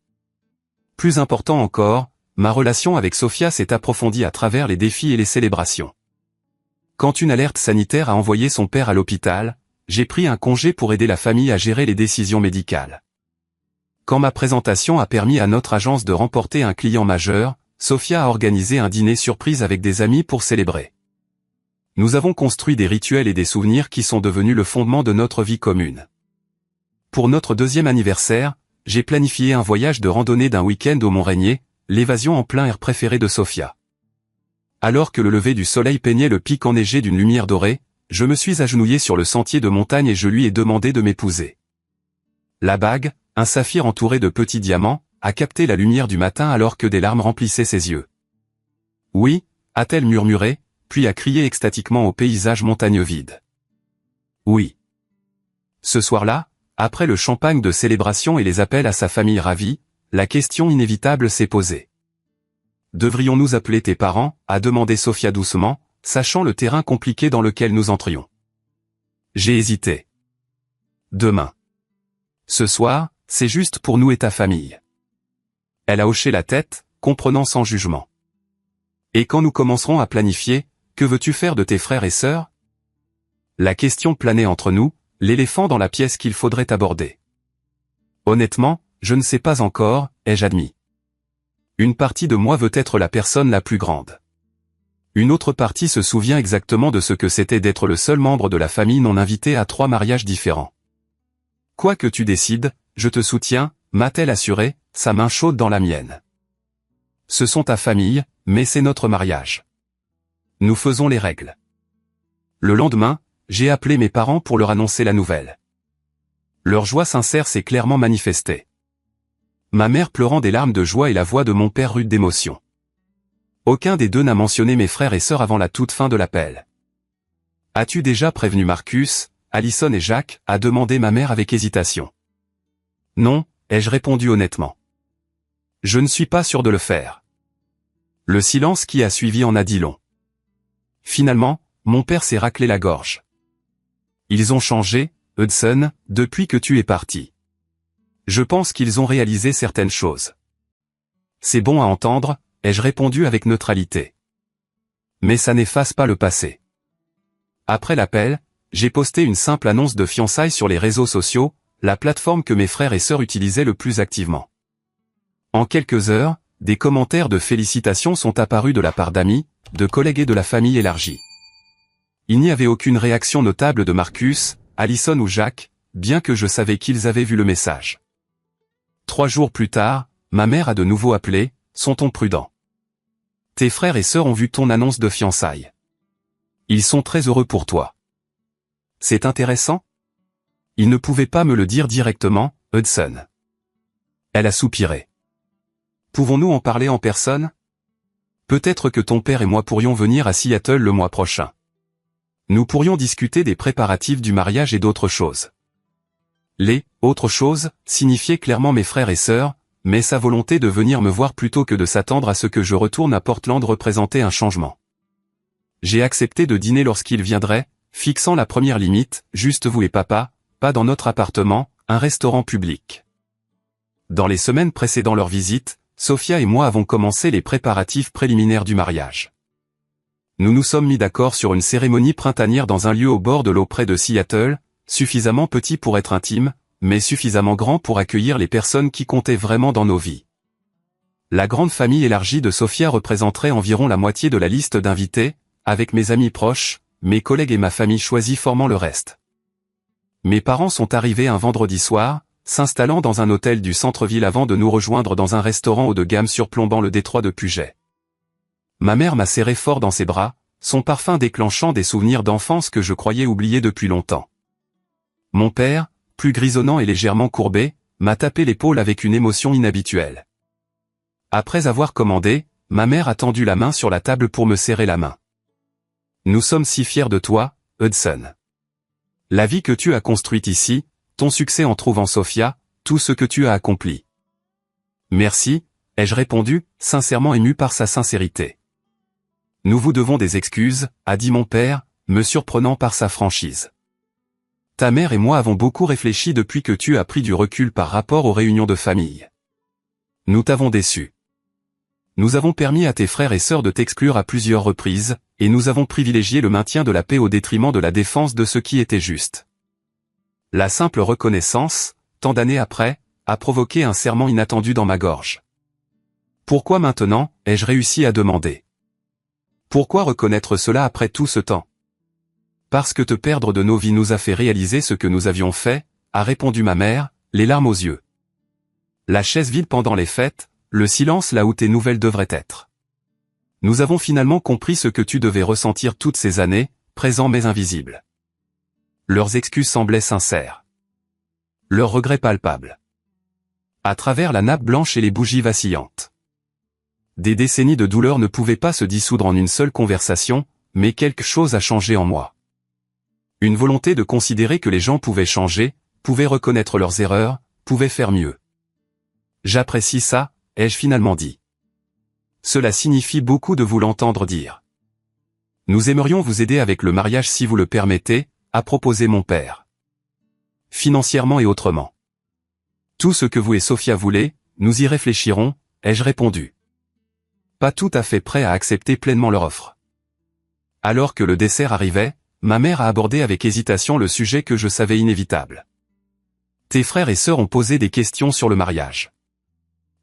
Plus important encore, ma relation avec Sophia s'est approfondie à travers les défis et les célébrations. Quand une alerte sanitaire a envoyé son père à l'hôpital, j'ai pris un congé pour aider la famille à gérer les décisions médicales. Quand ma présentation a permis à notre agence de remporter un client majeur, Sophia a organisé un dîner surprise avec des amis pour célébrer. Nous avons construit des rituels et des souvenirs qui sont devenus le fondement de notre vie commune. Pour notre 2e anniversaire, j'ai planifié un voyage de randonnée d'un week-end au Mont-Rainier, l'évasion en plein air préférée de Sophia. Alors que le lever du soleil peignait le pic enneigé d'une lumière dorée, je me suis agenouillé sur le sentier de montagne et je lui ai demandé de m'épouser. La bague, un saphir entouré de petits diamants, a capté la lumière du matin alors que des larmes remplissaient ses yeux. « Oui » a-t-elle murmuré, puis a crié extatiquement au paysage montagneux vide. « Oui ». Ce soir-là, après le champagne de célébration et les appels à sa famille ravie, la question inévitable s'est posée. « Devrions-nous appeler tes parents » a demandé Sophia doucement, sachant le terrain compliqué dans lequel nous entrions. J'ai hésité. « Demain. Ce soir, c'est juste pour nous et ta famille. » Elle a hoché la tête, comprenant sans jugement. « Et quand nous commencerons à planifier, que veux-tu faire de tes frères et sœurs ?» La question planait entre nous, l'éléphant dans la pièce qu'il faudrait aborder. Honnêtement, je ne sais pas encore, ai-je admis. Une partie de moi veut être la personne la plus grande. Une autre partie se souvient exactement de ce que c'était d'être le seul membre de la famille non invité à 3 mariages différents. « Quoi que tu décides, je te soutiens », m'a-t-elle assuré, sa main chaude dans la mienne. Ce sont ta famille, mais c'est notre mariage. Nous faisons les règles. Le lendemain, j'ai appelé mes parents pour leur annoncer la nouvelle. Leur joie sincère s'est clairement manifestée. Ma mère pleurant des larmes de joie et la voix de mon père rude d'émotion. Aucun des deux n'a mentionné mes frères et sœurs avant la toute fin de l'appel. « As-tu déjà prévenu Marcus, Alison et Jacques » a demandé ma mère avec hésitation. « Non » ai-je répondu honnêtement. « Je ne suis pas sûr de le faire. » Le silence qui a suivi en a dit long. Finalement, mon père s'est raclé la gorge. « Ils ont changé, Hudson, depuis que tu es parti. Je pense qu'ils ont réalisé certaines choses. » C'est bon à entendre, ai-je répondu avec neutralité. Mais ça n'efface pas le passé. Après l'appel, j'ai posté une simple annonce de fiançailles sur les réseaux sociaux, la plateforme que mes frères et sœurs utilisaient le plus activement. En quelques heures, des commentaires de félicitations sont apparus de la part d'amis, de collègues et de la famille élargie. Il n'y avait aucune réaction notable de Marcus, Allison ou Jacques, bien que je savais qu'ils avaient vu le message. 3 jours plus tard, ma mère a de nouveau appelé, « Sont-on prudent? Tes frères et sœurs ont vu ton annonce de fiançailles. Ils sont très heureux pour toi. » C'est intéressant? Ils ne pouvaient pas me le dire directement, Hudson. Elle a soupiré. Pouvons-nous en parler en personne? Peut-être que ton père et moi pourrions venir à Seattle le mois prochain. Nous pourrions discuter des préparatifs du mariage et d'autres choses. Les « autres choses » signifiaient clairement mes frères et sœurs, mais sa volonté de venir me voir plutôt que de s'attendre à ce que je retourne à Portland représentait un changement. J'ai accepté de dîner lorsqu'il viendrait, fixant la première limite, juste vous et papa, pas dans notre appartement, un restaurant public. Dans les semaines précédant leur visite, Sophia et moi avons commencé les préparatifs préliminaires du mariage. Nous nous sommes mis d'accord sur une cérémonie printanière dans un lieu au bord de l'eau près de Seattle, suffisamment petit pour être intime, mais suffisamment grand pour accueillir les personnes qui comptaient vraiment dans nos vies. La grande famille élargie de Sophia représenterait environ la moitié de la liste d'invités, avec mes amis proches, mes collègues et ma famille choisie formant le reste. Mes parents sont arrivés un vendredi soir, s'installant dans un hôtel du centre-ville avant de nous rejoindre dans un restaurant haut de gamme surplombant le détroit de Puget. Ma mère m'a serré fort dans ses bras, son parfum déclenchant des souvenirs d'enfance que je croyais oubliés depuis longtemps. Mon père, plus grisonnant et légèrement courbé, m'a tapé l'épaule avec une émotion inhabituelle. Après avoir commandé, ma mère a tendu la main sur la table pour me serrer la main. Nous sommes si fiers de toi, Hudson. La vie que tu as construite ici, ton succès en trouvant Sophia, tout ce que tu as accompli. Merci, ai-je répondu, sincèrement ému par sa sincérité. Nous vous devons des excuses, a dit mon père, me surprenant par sa franchise. Ta mère et moi avons beaucoup réfléchi depuis que tu as pris du recul par rapport aux réunions de famille. Nous t'avons déçu. Nous avons permis à tes frères et sœurs de t'exclure à plusieurs reprises, et nous avons privilégié le maintien de la paix au détriment de la défense de ce qui était juste. La simple reconnaissance, tant d'années après, a provoqué un serrement inattendu dans ma gorge. Pourquoi maintenant, ai-je réussi à demander? Pourquoi reconnaître cela après tout ce temps? Parce que te perdre de nos vies nous a fait réaliser ce que nous avions fait, a répondu ma mère, les larmes aux yeux. La chaise vide pendant les fêtes, le silence là où tes nouvelles devraient être. Nous avons finalement compris ce que tu devais ressentir toutes ces années, présent mais invisible. Leurs excuses semblaient sincères. Leurs regrets palpables. À travers la nappe blanche et les bougies vacillantes. Des décennies de douleur ne pouvaient pas se dissoudre en une seule conversation, mais quelque chose a changé en moi. Une volonté de considérer que les gens pouvaient changer, pouvaient reconnaître leurs erreurs, pouvaient faire mieux. J'apprécie ça, ai-je finalement dit. Cela signifie beaucoup de vous l'entendre dire. Nous aimerions vous aider avec le mariage si vous le permettez, a proposé mon père. Financièrement et autrement. Tout ce que vous et Sophia voulez, nous y réfléchirons, ai-je répondu. Pas tout à fait prêt à accepter pleinement leur offre. Alors que le dessert arrivait, ma mère a abordé avec hésitation le sujet que je savais inévitable. Tes frères et sœurs ont posé des questions sur le mariage.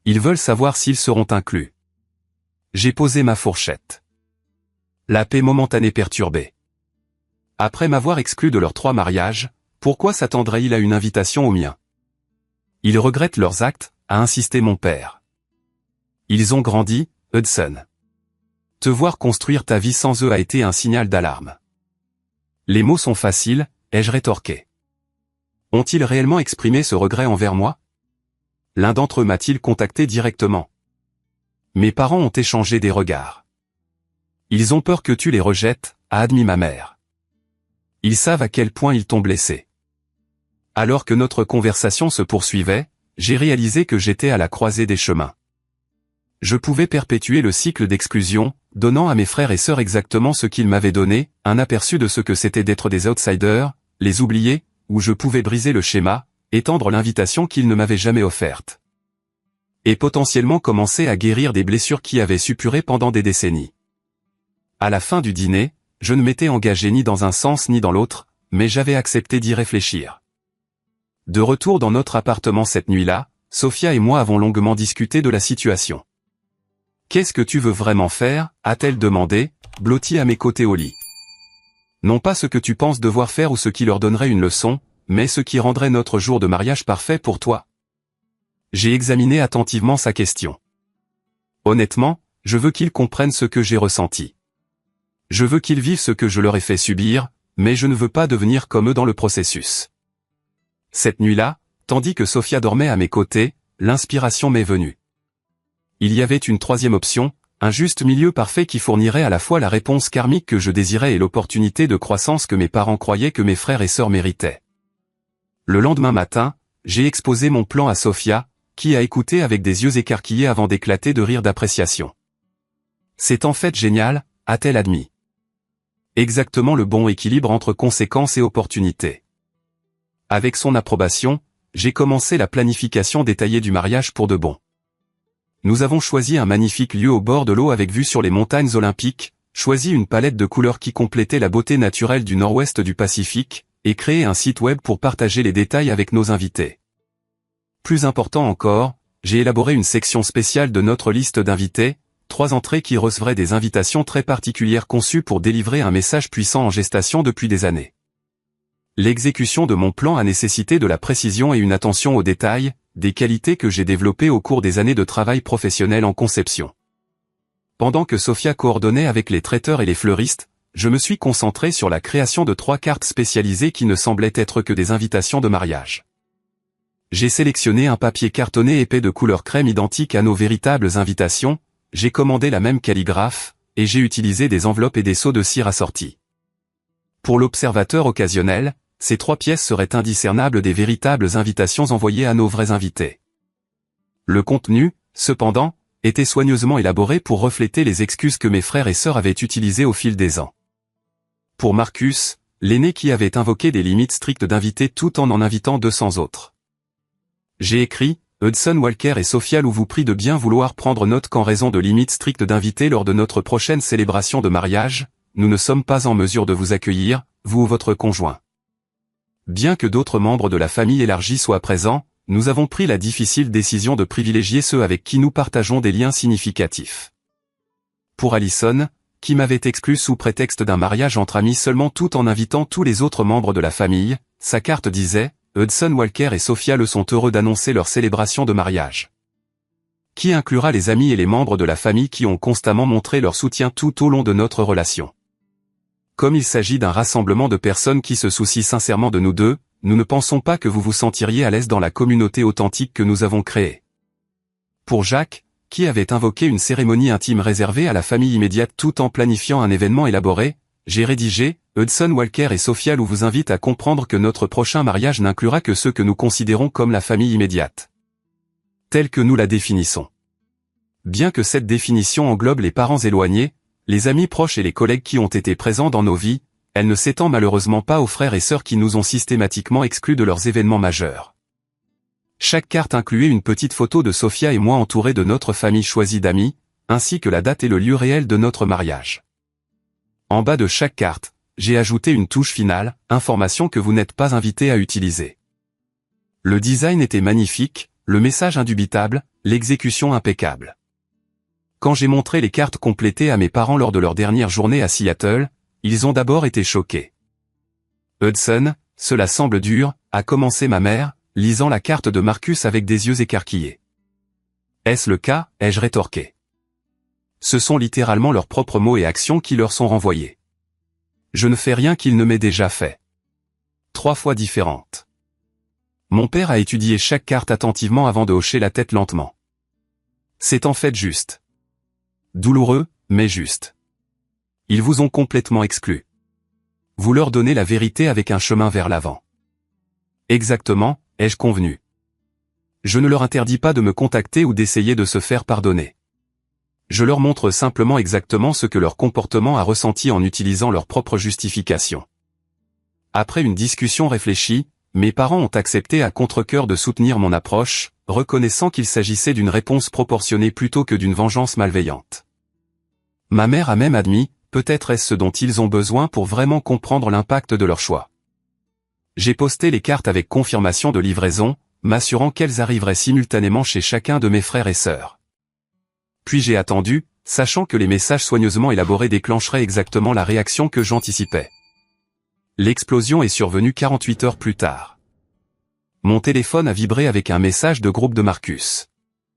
Ils veulent savoir s'ils seront inclus. J'ai posé ma fourchette. La paix momentanée perturbée. Après m'avoir exclu de leurs 3 mariages, pourquoi s'attendraient-ils à une invitation au mien? Ils regrettent leurs actes, a insisté mon père. Ils ont grandi, Hudson. Te voir construire ta vie sans eux a été un signal d'alarme. Les mots sont faciles, ai-je rétorqué. Ont-ils réellement exprimé ce regret envers moi? L'un d'entre eux m'a-t-il contacté directement? Mes parents ont échangé des regards. Ils ont peur que tu les rejettes, a admis ma mère. Ils savent à quel point ils t'ont blessé. Alors que notre conversation se poursuivait, j'ai réalisé que j'étais à la croisée des chemins. Je pouvais perpétuer le cycle d'exclusion, donnant à mes frères et sœurs exactement ce qu'ils m'avaient donné, un aperçu de ce que c'était d'être des outsiders, les oubliés, ou je pouvais briser le schéma, étendre l'invitation qu'ils ne m'avaient jamais offerte. Et potentiellement commencer à guérir des blessures qui avaient suppuré pendant des décennies. À la fin du dîner, je ne m'étais engagé ni dans un sens ni dans l'autre, mais j'avais accepté d'y réfléchir. De retour dans notre appartement cette nuit-là, Sophia et moi avons longuement discuté de la situation. « Qu'est-ce que tu veux vraiment faire ?» a-t-elle demandé, blottie à mes côtés au lit. Non pas ce que tu penses devoir faire ou ce qui leur donnerait une leçon, mais ce qui rendrait notre jour de mariage parfait pour toi. J'ai examiné attentivement sa question. Honnêtement, je veux qu'ils comprennent ce que j'ai ressenti. Je veux qu'ils vivent ce que je leur ai fait subir, mais je ne veux pas devenir comme eux dans le processus. Cette nuit-là, tandis que Sophia dormait à mes côtés, l'inspiration m'est venue. Il y avait une troisième option, un juste milieu parfait qui fournirait à la fois la réponse karmique que je désirais et l'opportunité de croissance que mes parents croyaient que mes frères et sœurs méritaient. Le lendemain matin, j'ai exposé mon plan à Sophia, qui a écouté avec des yeux écarquillés avant d'éclater de rire d'appréciation. « C'est en fait génial », a-t-elle admis. Exactement le bon équilibre entre conséquences et opportunités. Avec son approbation, j'ai commencé la planification détaillée du mariage pour de bon. Nous avons choisi un magnifique lieu au bord de l'eau avec vue sur les montagnes olympiques, choisi une palette de couleurs qui complétait la beauté naturelle du nord-ouest du Pacifique, et créé un site web pour partager les détails avec nos invités. Plus important encore, j'ai élaboré une section spéciale de notre liste d'invités, 3 entrées qui recevraient des invitations très particulières conçues pour délivrer un message puissant en gestation depuis des années. L'exécution de mon plan a nécessité de la précision et une attention aux détails, des qualités que j'ai développées au cours des années de travail professionnel en conception. Pendant que Sophia coordonnait avec les traiteurs et les fleuristes, je me suis concentré sur la création de 3 cartes spécialisées qui ne semblaient être que des invitations de mariage. J'ai sélectionné un papier cartonné épais de couleur crème identique à nos véritables invitations, j'ai commandé la même calligraphe, et j'ai utilisé des enveloppes et des seaux de cire assortis. Pour l'observateur occasionnel, ces 3 pièces seraient indiscernables des véritables invitations envoyées à nos vrais invités. Le contenu, cependant, était soigneusement élaboré pour refléter les excuses que mes frères et sœurs avaient utilisées au fil des ans. Pour Marcus, l'aîné qui avait invoqué des limites strictes d'invités tout en invitant 200 autres. J'ai écrit, Hudson Walker et Sophia Lou vous prie de bien vouloir prendre note qu'en raison de limites strictes d'invités lors de notre prochaine célébration de mariage, nous ne sommes pas en mesure de vous accueillir, vous ou votre conjoint. Bien que d'autres membres de la famille élargie soient présents, nous avons pris la difficile décision de privilégier ceux avec qui nous partageons des liens significatifs. Pour Allison, qui m'avait exclu sous prétexte d'un mariage entre amis seulement tout en invitant tous les autres membres de la famille, sa carte disait « Hudson Walker et Sophia le sont heureux d'annoncer leur célébration de mariage », qui inclura les amis et les membres de la famille qui ont constamment montré leur soutien tout au long de notre relation. Comme il s'agit d'un rassemblement de personnes qui se soucient sincèrement de nous deux, nous ne pensons pas que vous vous sentiriez à l'aise dans la communauté authentique que nous avons créée. Pour Jacques, qui avait invoqué une cérémonie intime réservée à la famille immédiate tout en planifiant un événement élaboré, j'ai rédigé « Hudson Walker et Sophia Lou vous invitent à comprendre que notre prochain mariage n'inclura que ceux que nous considérons comme la famille immédiate. Telle que nous la définissons. Bien que cette définition englobe les parents éloignés, les amis proches et les collègues qui ont été présents dans nos vies, elle ne s'étend malheureusement pas aux frères et sœurs qui nous ont systématiquement exclus de leurs événements majeurs. » Chaque carte incluait une petite photo de Sophia et moi entourés de notre famille choisie d'amis, ainsi que la date et le lieu réel de notre mariage. En bas de chaque carte, j'ai ajouté une touche finale, information que vous n'êtes pas invité à utiliser. Le design était magnifique, le message indubitable, l'exécution impeccable. Quand j'ai montré les cartes complétées à mes parents lors de leur dernière journée à Seattle, ils ont d'abord été choqués. Hudson, cela semble dur, a commencé ma mère, lisant la carte de Marcus avec des yeux écarquillés. Est-ce le cas, ai-je rétorqué. Ce sont littéralement leurs propres mots et actions qui leur sont renvoyés. Je ne fais rien qu'il ne m'ait déjà fait. 3 fois différentes. Mon père a étudié chaque carte attentivement avant de hocher la tête lentement. C'est en fait juste. Douloureux, mais juste. Ils vous ont complètement exclus. Vous leur donnez la vérité avec un chemin vers l'avant. Exactement, ai-je convenu. Je ne leur interdis pas de me contacter ou d'essayer de se faire pardonner. Je leur montre simplement exactement ce que leur comportement a ressenti en utilisant leur propre justification. Après une discussion réfléchie, mes parents ont accepté à contre-cœur de soutenir mon approche, reconnaissant qu'il s'agissait d'une réponse proportionnée plutôt que d'une vengeance malveillante. Ma mère a même admis, peut-être est-ce ce dont ils ont besoin pour vraiment comprendre l'impact de leur choix. J'ai posté les cartes avec confirmation de livraison, m'assurant qu'elles arriveraient simultanément chez chacun de mes frères et sœurs. Puis j'ai attendu, sachant que les messages soigneusement élaborés déclencheraient exactement la réaction que j'anticipais. L'explosion est survenue 48 heures plus tard. Mon téléphone a vibré avec un message de groupe de Marcus.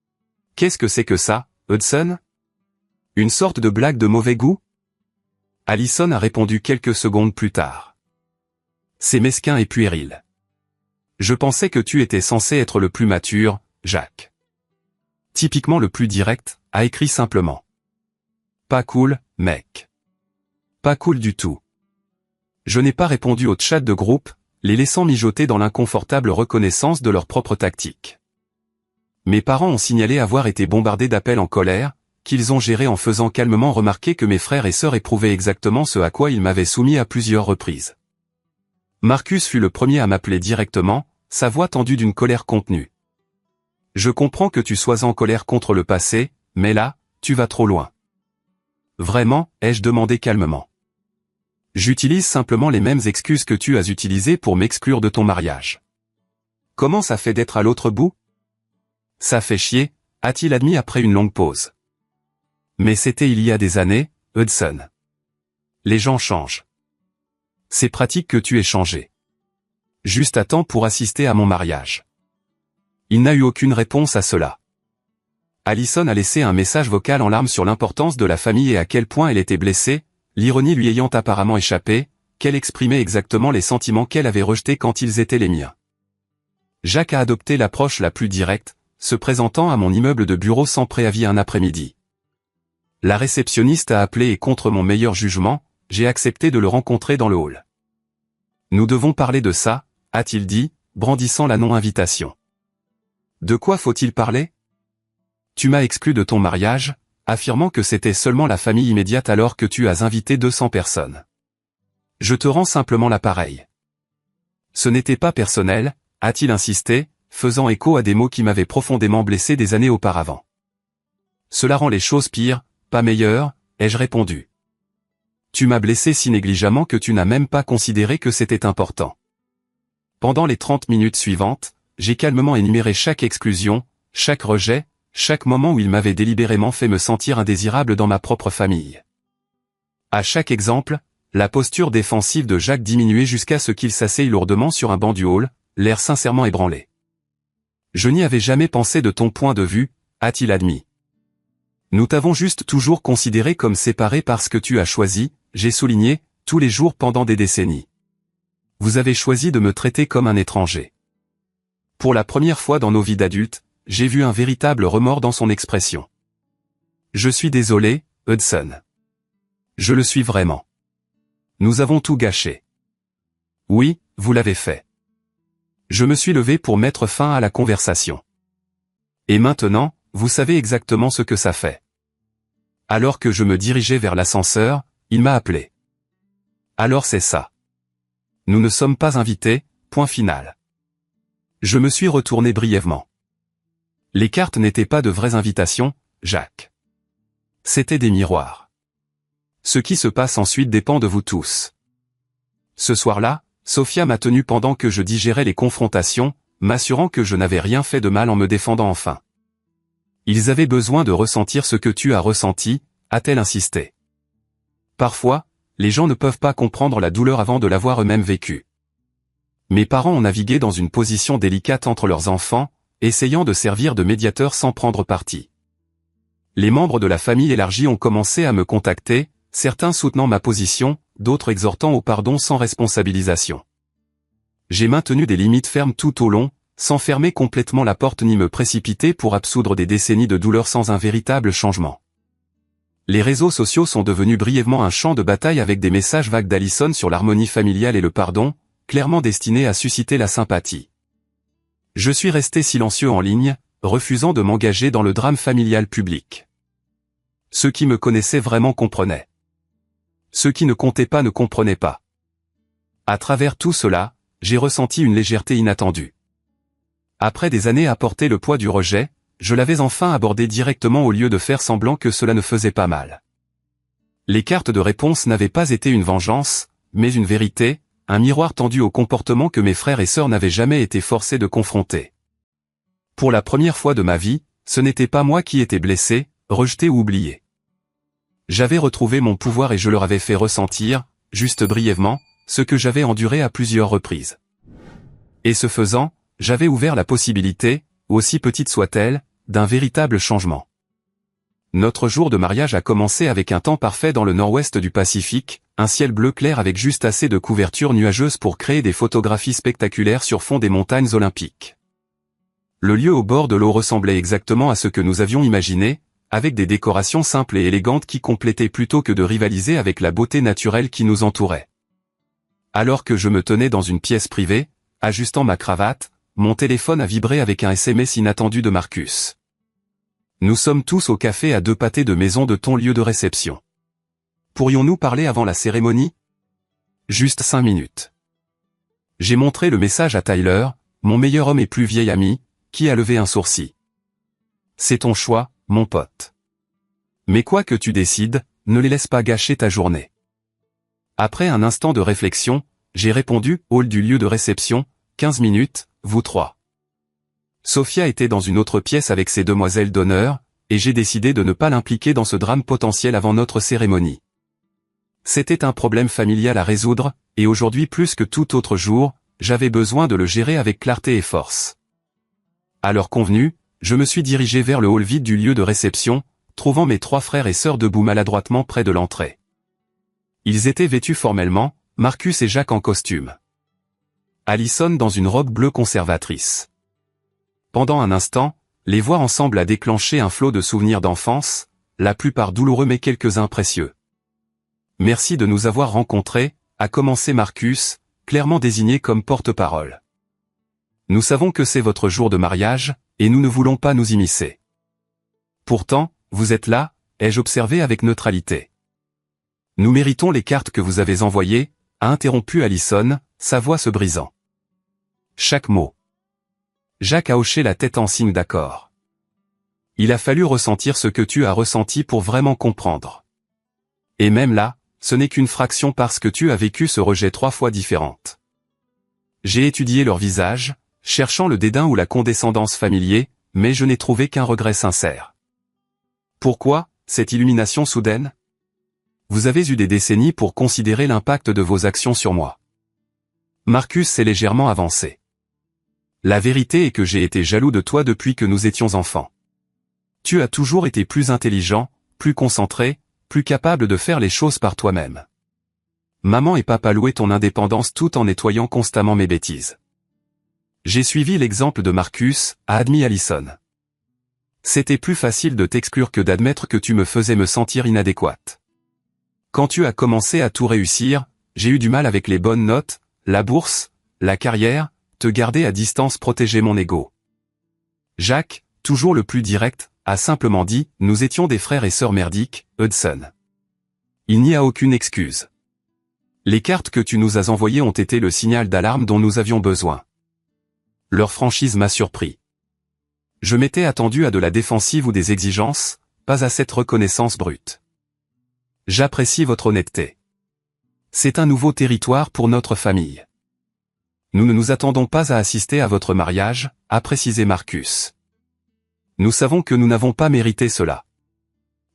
« Qu'est-ce que c'est que ça, Hudson ? Une sorte de blague de mauvais goût ?» Allison a répondu quelques secondes plus tard. « C'est mesquin et puéril. Je pensais que tu étais censé être le plus mature, Jack. » Typiquement le plus direct, a écrit simplement. « Pas cool, mec. Pas cool du tout. » Je n'ai pas répondu au chat de groupe, les laissant mijoter dans l'inconfortable reconnaissance de leur propre tactique. Mes parents ont signalé avoir été bombardés d'appels en colère, qu'ils ont géré en faisant calmement remarquer que mes frères et sœurs éprouvaient exactement ce à quoi ils m'avaient soumis à plusieurs reprises. Marcus fut le premier à m'appeler directement, sa voix tendue d'une colère contenue. « Je comprends que tu sois en colère contre le passé, mais là, tu vas trop loin. »« Vraiment ?» ai-je demandé calmement. « J'utilise simplement les mêmes excuses que tu as utilisées pour m'exclure de ton mariage. »« Comment ça fait d'être à l'autre bout ?»« Ça fait chier, » a-t-il admis après une longue pause. « Mais c'était il y a des années, Hudson. Les gens changent. C'est pratique que tu aies changé. Juste à temps pour assister à mon mariage. » Il n'a eu aucune réponse à cela. Allison a laissé un message vocal en larmes sur l'importance de la famille et à quel point elle était blessée, l'ironie lui ayant apparemment échappé, qu'elle exprimait exactement les sentiments qu'elle avait rejetés quand ils étaient les miens. Jack a adopté l'approche la plus directe, se présentant à mon immeuble de bureau sans préavis un après-midi. La réceptionniste a appelé et contre mon meilleur jugement, j'ai accepté de le rencontrer dans le hall. « Nous devons parler de ça », a-t-il dit, brandissant la non-invitation. « De quoi faut-il parler ? Tu m'as exclu de ton mariage, affirmant que c'était seulement la famille immédiate alors que tu as invité 200 personnes. Je te rends simplement l'appareil. » Ce n'était pas personnel, a-t-il insisté, faisant écho à des mots qui m'avaient profondément blessé des années auparavant. « Cela rend les choses pires, pas meilleures, ai-je répondu. Tu m'as blessé si négligemment que tu n'as même pas considéré que c'était important. Pendant les 30 minutes suivantes, j'ai calmement énuméré chaque exclusion, chaque rejet, chaque moment où il m'avait délibérément fait me sentir indésirable dans ma propre famille. À chaque exemple, la posture défensive de Jack diminuait jusqu'à ce qu'il s'asseye lourdement sur un banc du hall, l'air sincèrement ébranlé. « Je n'y avais jamais pensé de ton point de vue, » a-t-il admis. « Nous t'avons juste toujours considéré comme séparés parce que tu as choisi, j'ai souligné, tous les jours pendant des décennies. Vous avez choisi de me traiter comme un étranger. » Pour la première fois dans nos vies d'adultes, j'ai vu un véritable remords dans son expression. « Je suis désolé, Hudson. Je le suis vraiment. Nous avons tout gâché. Oui, vous l'avez fait. » Je me suis levé pour mettre fin à la conversation. « Et maintenant, vous savez exactement ce que ça fait. » Alors que je me dirigeais vers l'ascenseur, il m'a appelé. « Alors c'est ça. Nous ne sommes pas invités, point final. » Je me suis retourné brièvement. Les cartes n'étaient pas de vraies invitations, Jack. C'étaient des miroirs. Ce qui se passe ensuite dépend de vous tous. Ce soir-là, Sophia m'a tenu pendant que je digérais les confrontations, m'assurant que je n'avais rien fait de mal en me défendant enfin. Ils avaient besoin de ressentir ce que tu as ressenti, a-t-elle insisté. Parfois, les gens ne peuvent pas comprendre la douleur avant de l'avoir eux-mêmes vécue. Mes parents ont navigué dans une position délicate entre leurs enfants, essayant de servir de médiateur sans prendre parti. Les membres de la famille élargie ont commencé à me contacter, certains soutenant ma position, d'autres exhortant au pardon sans responsabilisation. J'ai maintenu des limites fermes tout au long, sans fermer complètement la porte ni me précipiter pour absoudre des décennies de douleur sans un véritable changement. Les réseaux sociaux sont devenus brièvement un champ de bataille avec des messages vagues d'Allison sur l'harmonie familiale et le pardon, clairement destinés à susciter la sympathie. Je suis resté silencieux en ligne, refusant de m'engager dans le drame familial public. Ceux qui me connaissaient vraiment comprenaient. Ceux qui ne comptaient pas ne comprenaient pas. À travers tout cela, j'ai ressenti une légèreté inattendue. Après des années à porter le poids du rejet, je l'avais enfin abordé directement au lieu de faire semblant que cela ne faisait pas mal. Les cartes de réponse n'avaient pas été une vengeance, mais une vérité, un miroir tendu au comportement que mes frères et sœurs n'avaient jamais été forcés de confronter. Pour la première fois de ma vie, ce n'était pas moi qui étais blessé, rejeté ou oublié. J'avais retrouvé mon pouvoir et je leur avais fait ressentir, juste brièvement, ce que j'avais enduré à plusieurs reprises. Et ce faisant, j'avais ouvert la possibilité, aussi petite soit-elle, d'un véritable changement. Notre jour de mariage a commencé avec un temps parfait dans le nord-ouest du Pacifique, un ciel bleu clair avec juste assez de couverture nuageuse pour créer des photographies spectaculaires sur fond des montagnes olympiques. Le lieu au bord de l'eau ressemblait exactement à ce que nous avions imaginé, avec des décorations simples et élégantes qui complétaient plutôt que de rivaliser avec la beauté naturelle qui nous entourait. Alors que je me tenais dans une pièce privée, ajustant ma cravate, mon téléphone a vibré avec un SMS inattendu de Marcus. Nous sommes tous au café à 2 pâtés de maison de ton lieu de réception. Pourrions-nous parler avant la cérémonie? Juste 5 minutes. J'ai montré le message à Tyler, mon meilleur homme et plus vieil ami, qui a levé un sourcil. C'est ton choix, mon pote. Mais quoi que tu décides, ne les laisse pas gâcher ta journée. Après un instant de réflexion, j'ai répondu, hall du lieu de réception, 15 minutes, vous trois. Sophia était dans une autre pièce avec ses demoiselles d'honneur, et j'ai décidé de ne pas l'impliquer dans ce drame potentiel avant notre cérémonie. C'était un problème familial à résoudre, et aujourd'hui plus que tout autre jour, j'avais besoin de le gérer avec clarté et force. À l'heure convenue, je me suis dirigé vers le hall vide du lieu de réception, trouvant mes 3 frères et sœurs debout maladroitement près de l'entrée. Ils étaient vêtus formellement, Marcus et Jacques en costume. Allison dans une robe bleue conservatrice. Pendant un instant, les voir ensemble a déclenché un flot de souvenirs d'enfance, la plupart douloureux mais quelques-uns précieux. Merci de nous avoir rencontrés, a commencé Marcus, clairement désigné comme porte-parole. Nous savons que c'est votre jour de mariage, et nous ne voulons pas nous immiscer. Pourtant, vous êtes là, ai-je observé avec neutralité. Nous méritons les cartes que vous avez envoyées, a interrompu Allison, sa voix se brisant. Chaque mot. Jacques a hoché la tête en signe d'accord. Il a fallu ressentir ce que tu as ressenti pour vraiment comprendre. Et même là, ce n'est qu'une fraction parce que tu as vécu ce rejet 3 fois différentes. J'ai étudié leur visage, cherchant le dédain ou la condescendance familier, mais je n'ai trouvé qu'un regret sincère. Pourquoi, cette illumination soudaine? Vous avez eu des décennies pour considérer l'impact de vos actions sur moi. Marcus s'est légèrement avancé. La vérité est que j'ai été jaloux de toi depuis que nous étions enfants. Tu as toujours été plus intelligent, plus concentré, plus capable de faire les choses par toi-même. Maman et papa louaient ton indépendance tout en nettoyant constamment mes bêtises. J'ai suivi l'exemple de Marcus, a admis Allison. C'était plus facile de t'exclure que d'admettre que tu me faisais me sentir inadéquate. Quand tu as commencé à tout réussir, j'ai eu du mal avec les bonnes notes, la bourse, la carrière, te garder à distance protéger mon ego. Jacques, toujours le plus direct, a simplement dit, nous étions des frères et sœurs merdiques, Hudson. Il n'y a aucune excuse. Les cartes que tu nous as envoyées ont été le signal d'alarme dont nous avions besoin. Leur franchise m'a surpris. Je m'étais attendu à de la défensive ou des exigences, pas à cette reconnaissance brute. J'apprécie votre honnêteté. C'est un nouveau territoire pour notre famille. Nous ne nous attendons pas à assister à votre mariage, a précisé Marcus. Nous savons que nous n'avons pas mérité cela.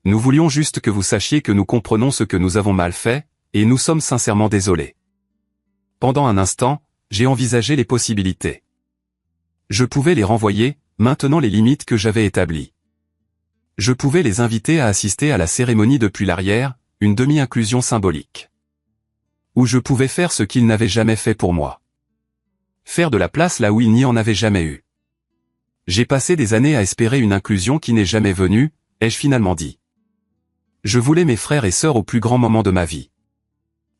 Nous voulions juste que vous sachiez que nous comprenons ce que nous avons mal fait, et nous sommes sincèrement désolés. Pendant un instant, j'ai envisagé les possibilités. Je pouvais les renvoyer, maintenant les limites que j'avais établies. Je pouvais les inviter à assister à la cérémonie depuis l'arrière, une demi-inclusion symbolique. Ou je pouvais faire ce qu'ils n'avaient jamais fait pour moi. Faire de la place là où il n'y en avait jamais eu. J'ai passé des années à espérer une inclusion qui n'est jamais venue, ai-je finalement dit. Je voulais mes frères et sœurs au plus grand moment de ma vie.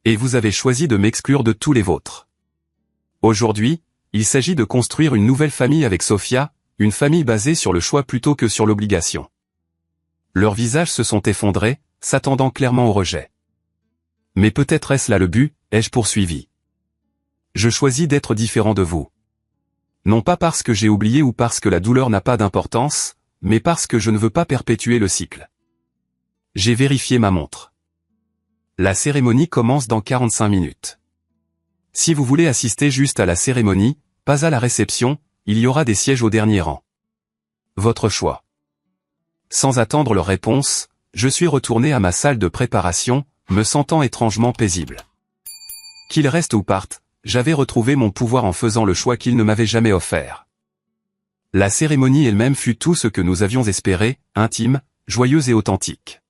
Et vous avez choisi de m'exclure de tous les vôtres. Aujourd'hui, il s'agit de construire une nouvelle famille avec Sophia, une famille basée sur le choix plutôt que sur l'obligation. Leurs visages se sont effondrés, s'attendant clairement au rejet. Mais peut-être est-ce là le but, ai-je poursuivi. Je choisis d'être différent de vous. Non pas parce que j'ai oublié ou parce que la douleur n'a pas d'importance, mais parce que je ne veux pas perpétuer le cycle. J'ai vérifié ma montre. La cérémonie commence dans 45 minutes. Si vous voulez assister juste à la cérémonie, pas à la réception, il y aura des sièges au dernier rang. Votre choix. Sans attendre leur réponse, je suis retourné à ma salle de préparation, me sentant étrangement paisible. Qu'ils restent ou partent, j'avais retrouvé mon pouvoir en faisant le choix qu'ils ne m'avaient jamais offert. La cérémonie elle-même fut tout ce que nous avions espéré, intime, joyeuse et authentique.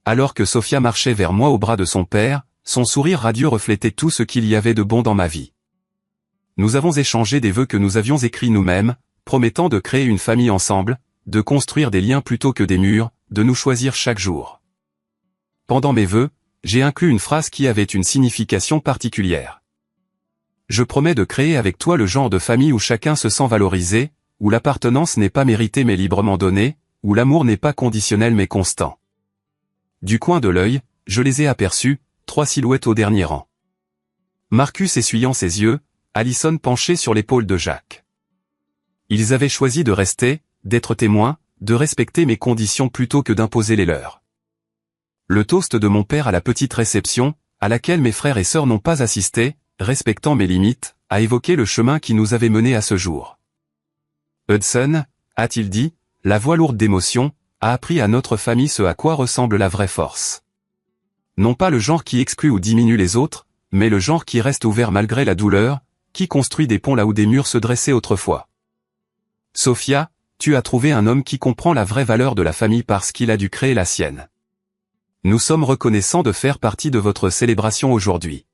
Alors que Sophia marchait vers moi au bras de son père, son sourire radieux reflétait tout ce qu'il y avait de bon dans ma vie. Nous avons échangé des vœux que nous avions écrits nous-mêmes, promettant de créer une famille ensemble, de construire des liens plutôt que des murs, de nous choisir chaque jour. Pendant mes vœux, j'ai inclus une phrase qui avait une signification particulière. Je promets de créer avec toi le genre de famille où chacun se sent valorisé, où l'appartenance n'est pas méritée mais librement donnée, où l'amour n'est pas conditionnel mais constant. Du coin de l'œil, je les ai aperçus, 3 silhouettes au dernier rang. Marcus essuyant ses yeux, Allison penchée sur l'épaule de Jacques. Ils avaient choisi de rester, d'être témoins, de respecter mes conditions plutôt que d'imposer les leurs. Le toast de mon père à la petite réception, à laquelle mes frères et sœurs n'ont pas assisté, respectant mes limites, a évoqué le chemin qui nous avait menés à ce jour. Hudson, a-t-il dit, la voix lourde d'émotion, a appris à notre famille ce à quoi ressemble la vraie force. Non pas le genre qui exclut ou diminue les autres, mais le genre qui reste ouvert malgré la douleur, qui construit des ponts là où des murs se dressaient autrefois. Sophia, tu as trouvé un homme qui comprend la vraie valeur de la famille parce qu'il a dû créer la sienne. Nous sommes reconnaissants de faire partie de votre célébration aujourd'hui.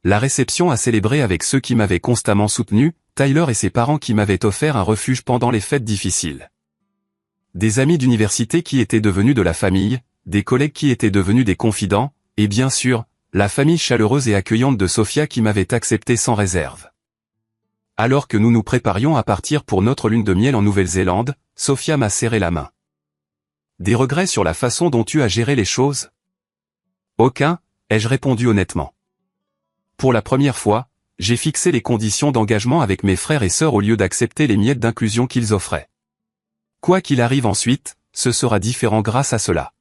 La réception a célébré avec ceux qui m'avaient constamment soutenu, Tyler et ses parents qui m'avaient offert un refuge pendant les fêtes difficiles. Des amis d'université qui étaient devenus de la famille, des collègues qui étaient devenus des confidents, et bien sûr, la famille chaleureuse et accueillante de Sophia qui m'avait accepté sans réserve. Alors que nous nous préparions à partir pour notre lune de miel en Nouvelle-Zélande, Sophia m'a serré la main. Des regrets sur la façon dont tu as géré les choses? Aucun, ai-je répondu honnêtement. Pour la première fois, j'ai fixé les conditions d'engagement avec mes frères et sœurs au lieu d'accepter les miettes d'inclusion qu'ils offraient. Quoi qu'il arrive ensuite, ce sera différent grâce à cela.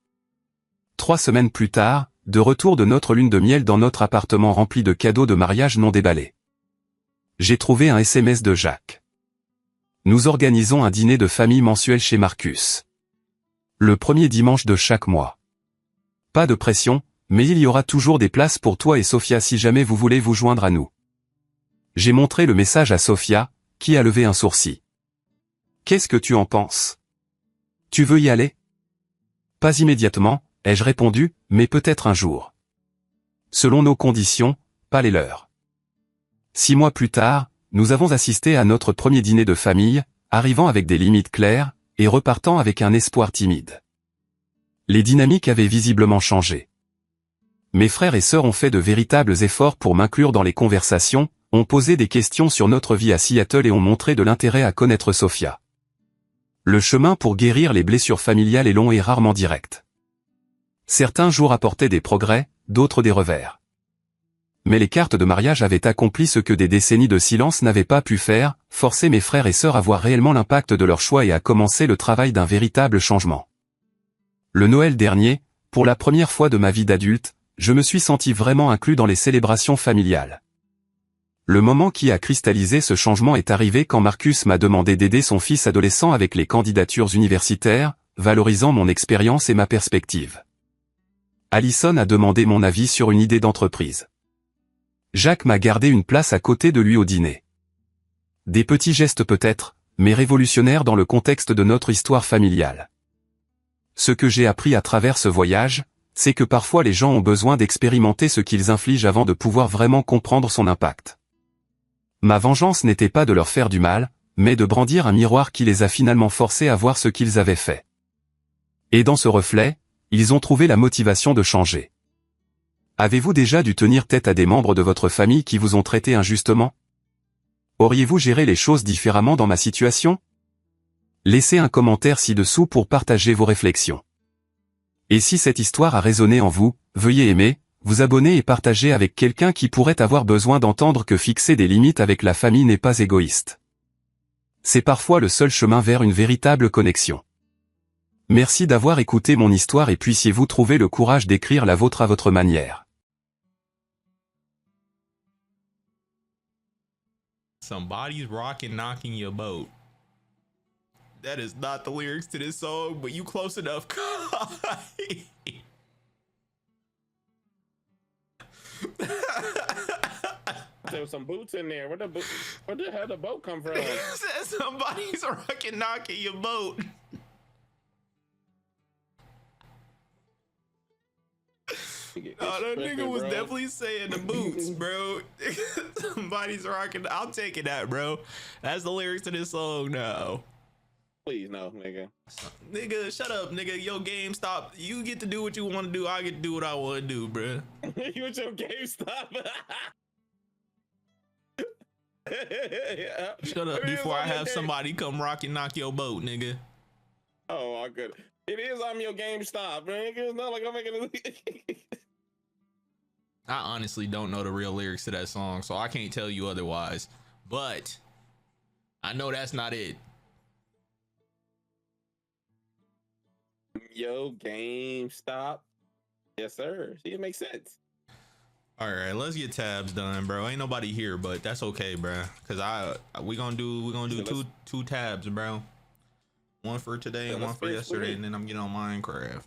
3 semaines plus tard, de retour de notre lune de miel dans notre appartement rempli de cadeaux de mariage non déballés. J'ai trouvé un SMS de Jacques. Nous organisons un dîner de famille mensuel chez Marcus. Le premier dimanche de chaque mois. Pas de pression, mais il y aura toujours des places pour toi et Sophia si jamais vous voulez vous joindre à nous. J'ai montré le message à Sophia, qui a levé un sourcil. Qu'est-ce que tu en penses? Tu veux y aller? Pas immédiatement, ai-je répondu, mais peut-être un jour. Selon nos conditions, pas les leurs. 6 mois plus tard, nous avons assisté à notre premier dîner de famille, arrivant avec des limites claires, et repartant avec un espoir timide. Les dynamiques avaient visiblement changé. Mes frères et sœurs ont fait de véritables efforts pour m'inclure dans les conversations, ont posé des questions sur notre vie à Seattle et ont montré de l'intérêt à connaître Sophia. Le chemin pour guérir les blessures familiales est long et rarement direct. Certains jours apportaient des progrès, d'autres des revers. Mais les cartes de mariage avaient accompli ce que des décennies de silence n'avaient pas pu faire, forcer mes frères et sœurs à voir réellement l'impact de leur choix et à commencer le travail d'un véritable changement. Le Noël dernier, pour la première fois de ma vie d'adulte, je me suis senti vraiment inclus dans les célébrations familiales. Le moment qui a cristallisé ce changement est arrivé quand Marcus m'a demandé d'aider son fils adolescent avec les candidatures universitaires, valorisant mon expérience et ma perspective. Allison a demandé mon avis sur une idée d'entreprise. Jacques m'a gardé une place à côté de lui au dîner. Des petits gestes peut-être, mais révolutionnaires dans le contexte de notre histoire familiale. Ce que j'ai appris à travers ce voyage, c'est que parfois les gens ont besoin d'expérimenter ce qu'ils infligent avant de pouvoir vraiment comprendre son impact. Ma vengeance n'était pas de leur faire du mal, mais de brandir un miroir qui les a finalement forcés à voir ce qu'ils avaient fait. Et dans ce reflet, ils ont trouvé la motivation de changer. Avez-vous déjà dû tenir tête à des membres de votre famille qui vous ont traité injustement? Auriez-vous géré les choses différemment dans ma situation? Laissez un commentaire ci-dessous pour partager vos réflexions. Et si cette histoire a résonné en vous, veuillez aimer, vous abonner et partager avec quelqu'un qui pourrait avoir besoin d'entendre que fixer des limites avec la famille n'est pas égoïste. C'est parfois le seul chemin vers une véritable connexion. Merci d'avoir écouté mon histoire et puissiez-vous trouver le courage d'écrire la vôtre à votre manière. Somebody's rocking, knocking your boat. That is not the lyrics to this song, but you close enough. There was some boots in there. Where the hell the boat come from? Somebody's rocking, knocking your boat. Oh, that nigga was definitely saying the boots, bro. Somebody's rocking. I'm taking that, bro. That's the lyrics to this song now. Please, no, nigga. Nigga, shut up, nigga. Yo, GameStop. You get to do what you want to do. I get to do what I want to do, bro. You with your GameStop? Shut up before I have somebody come rock and knock your boat, nigga. Oh, I could. It is I'm your GameStop, man. It's not like I'm making a... I honestly don't know the real lyrics to that song, so I can't tell you otherwise. But I know that's not it. Yo, GameStop. Yes, sir. See, it makes sense. All right, let's get tabs done, bro. Ain't nobody here, but that's okay, bro. Cause we gonna do two tabs, bro. One for today and one for yesterday, and then I'm getting on Minecraft.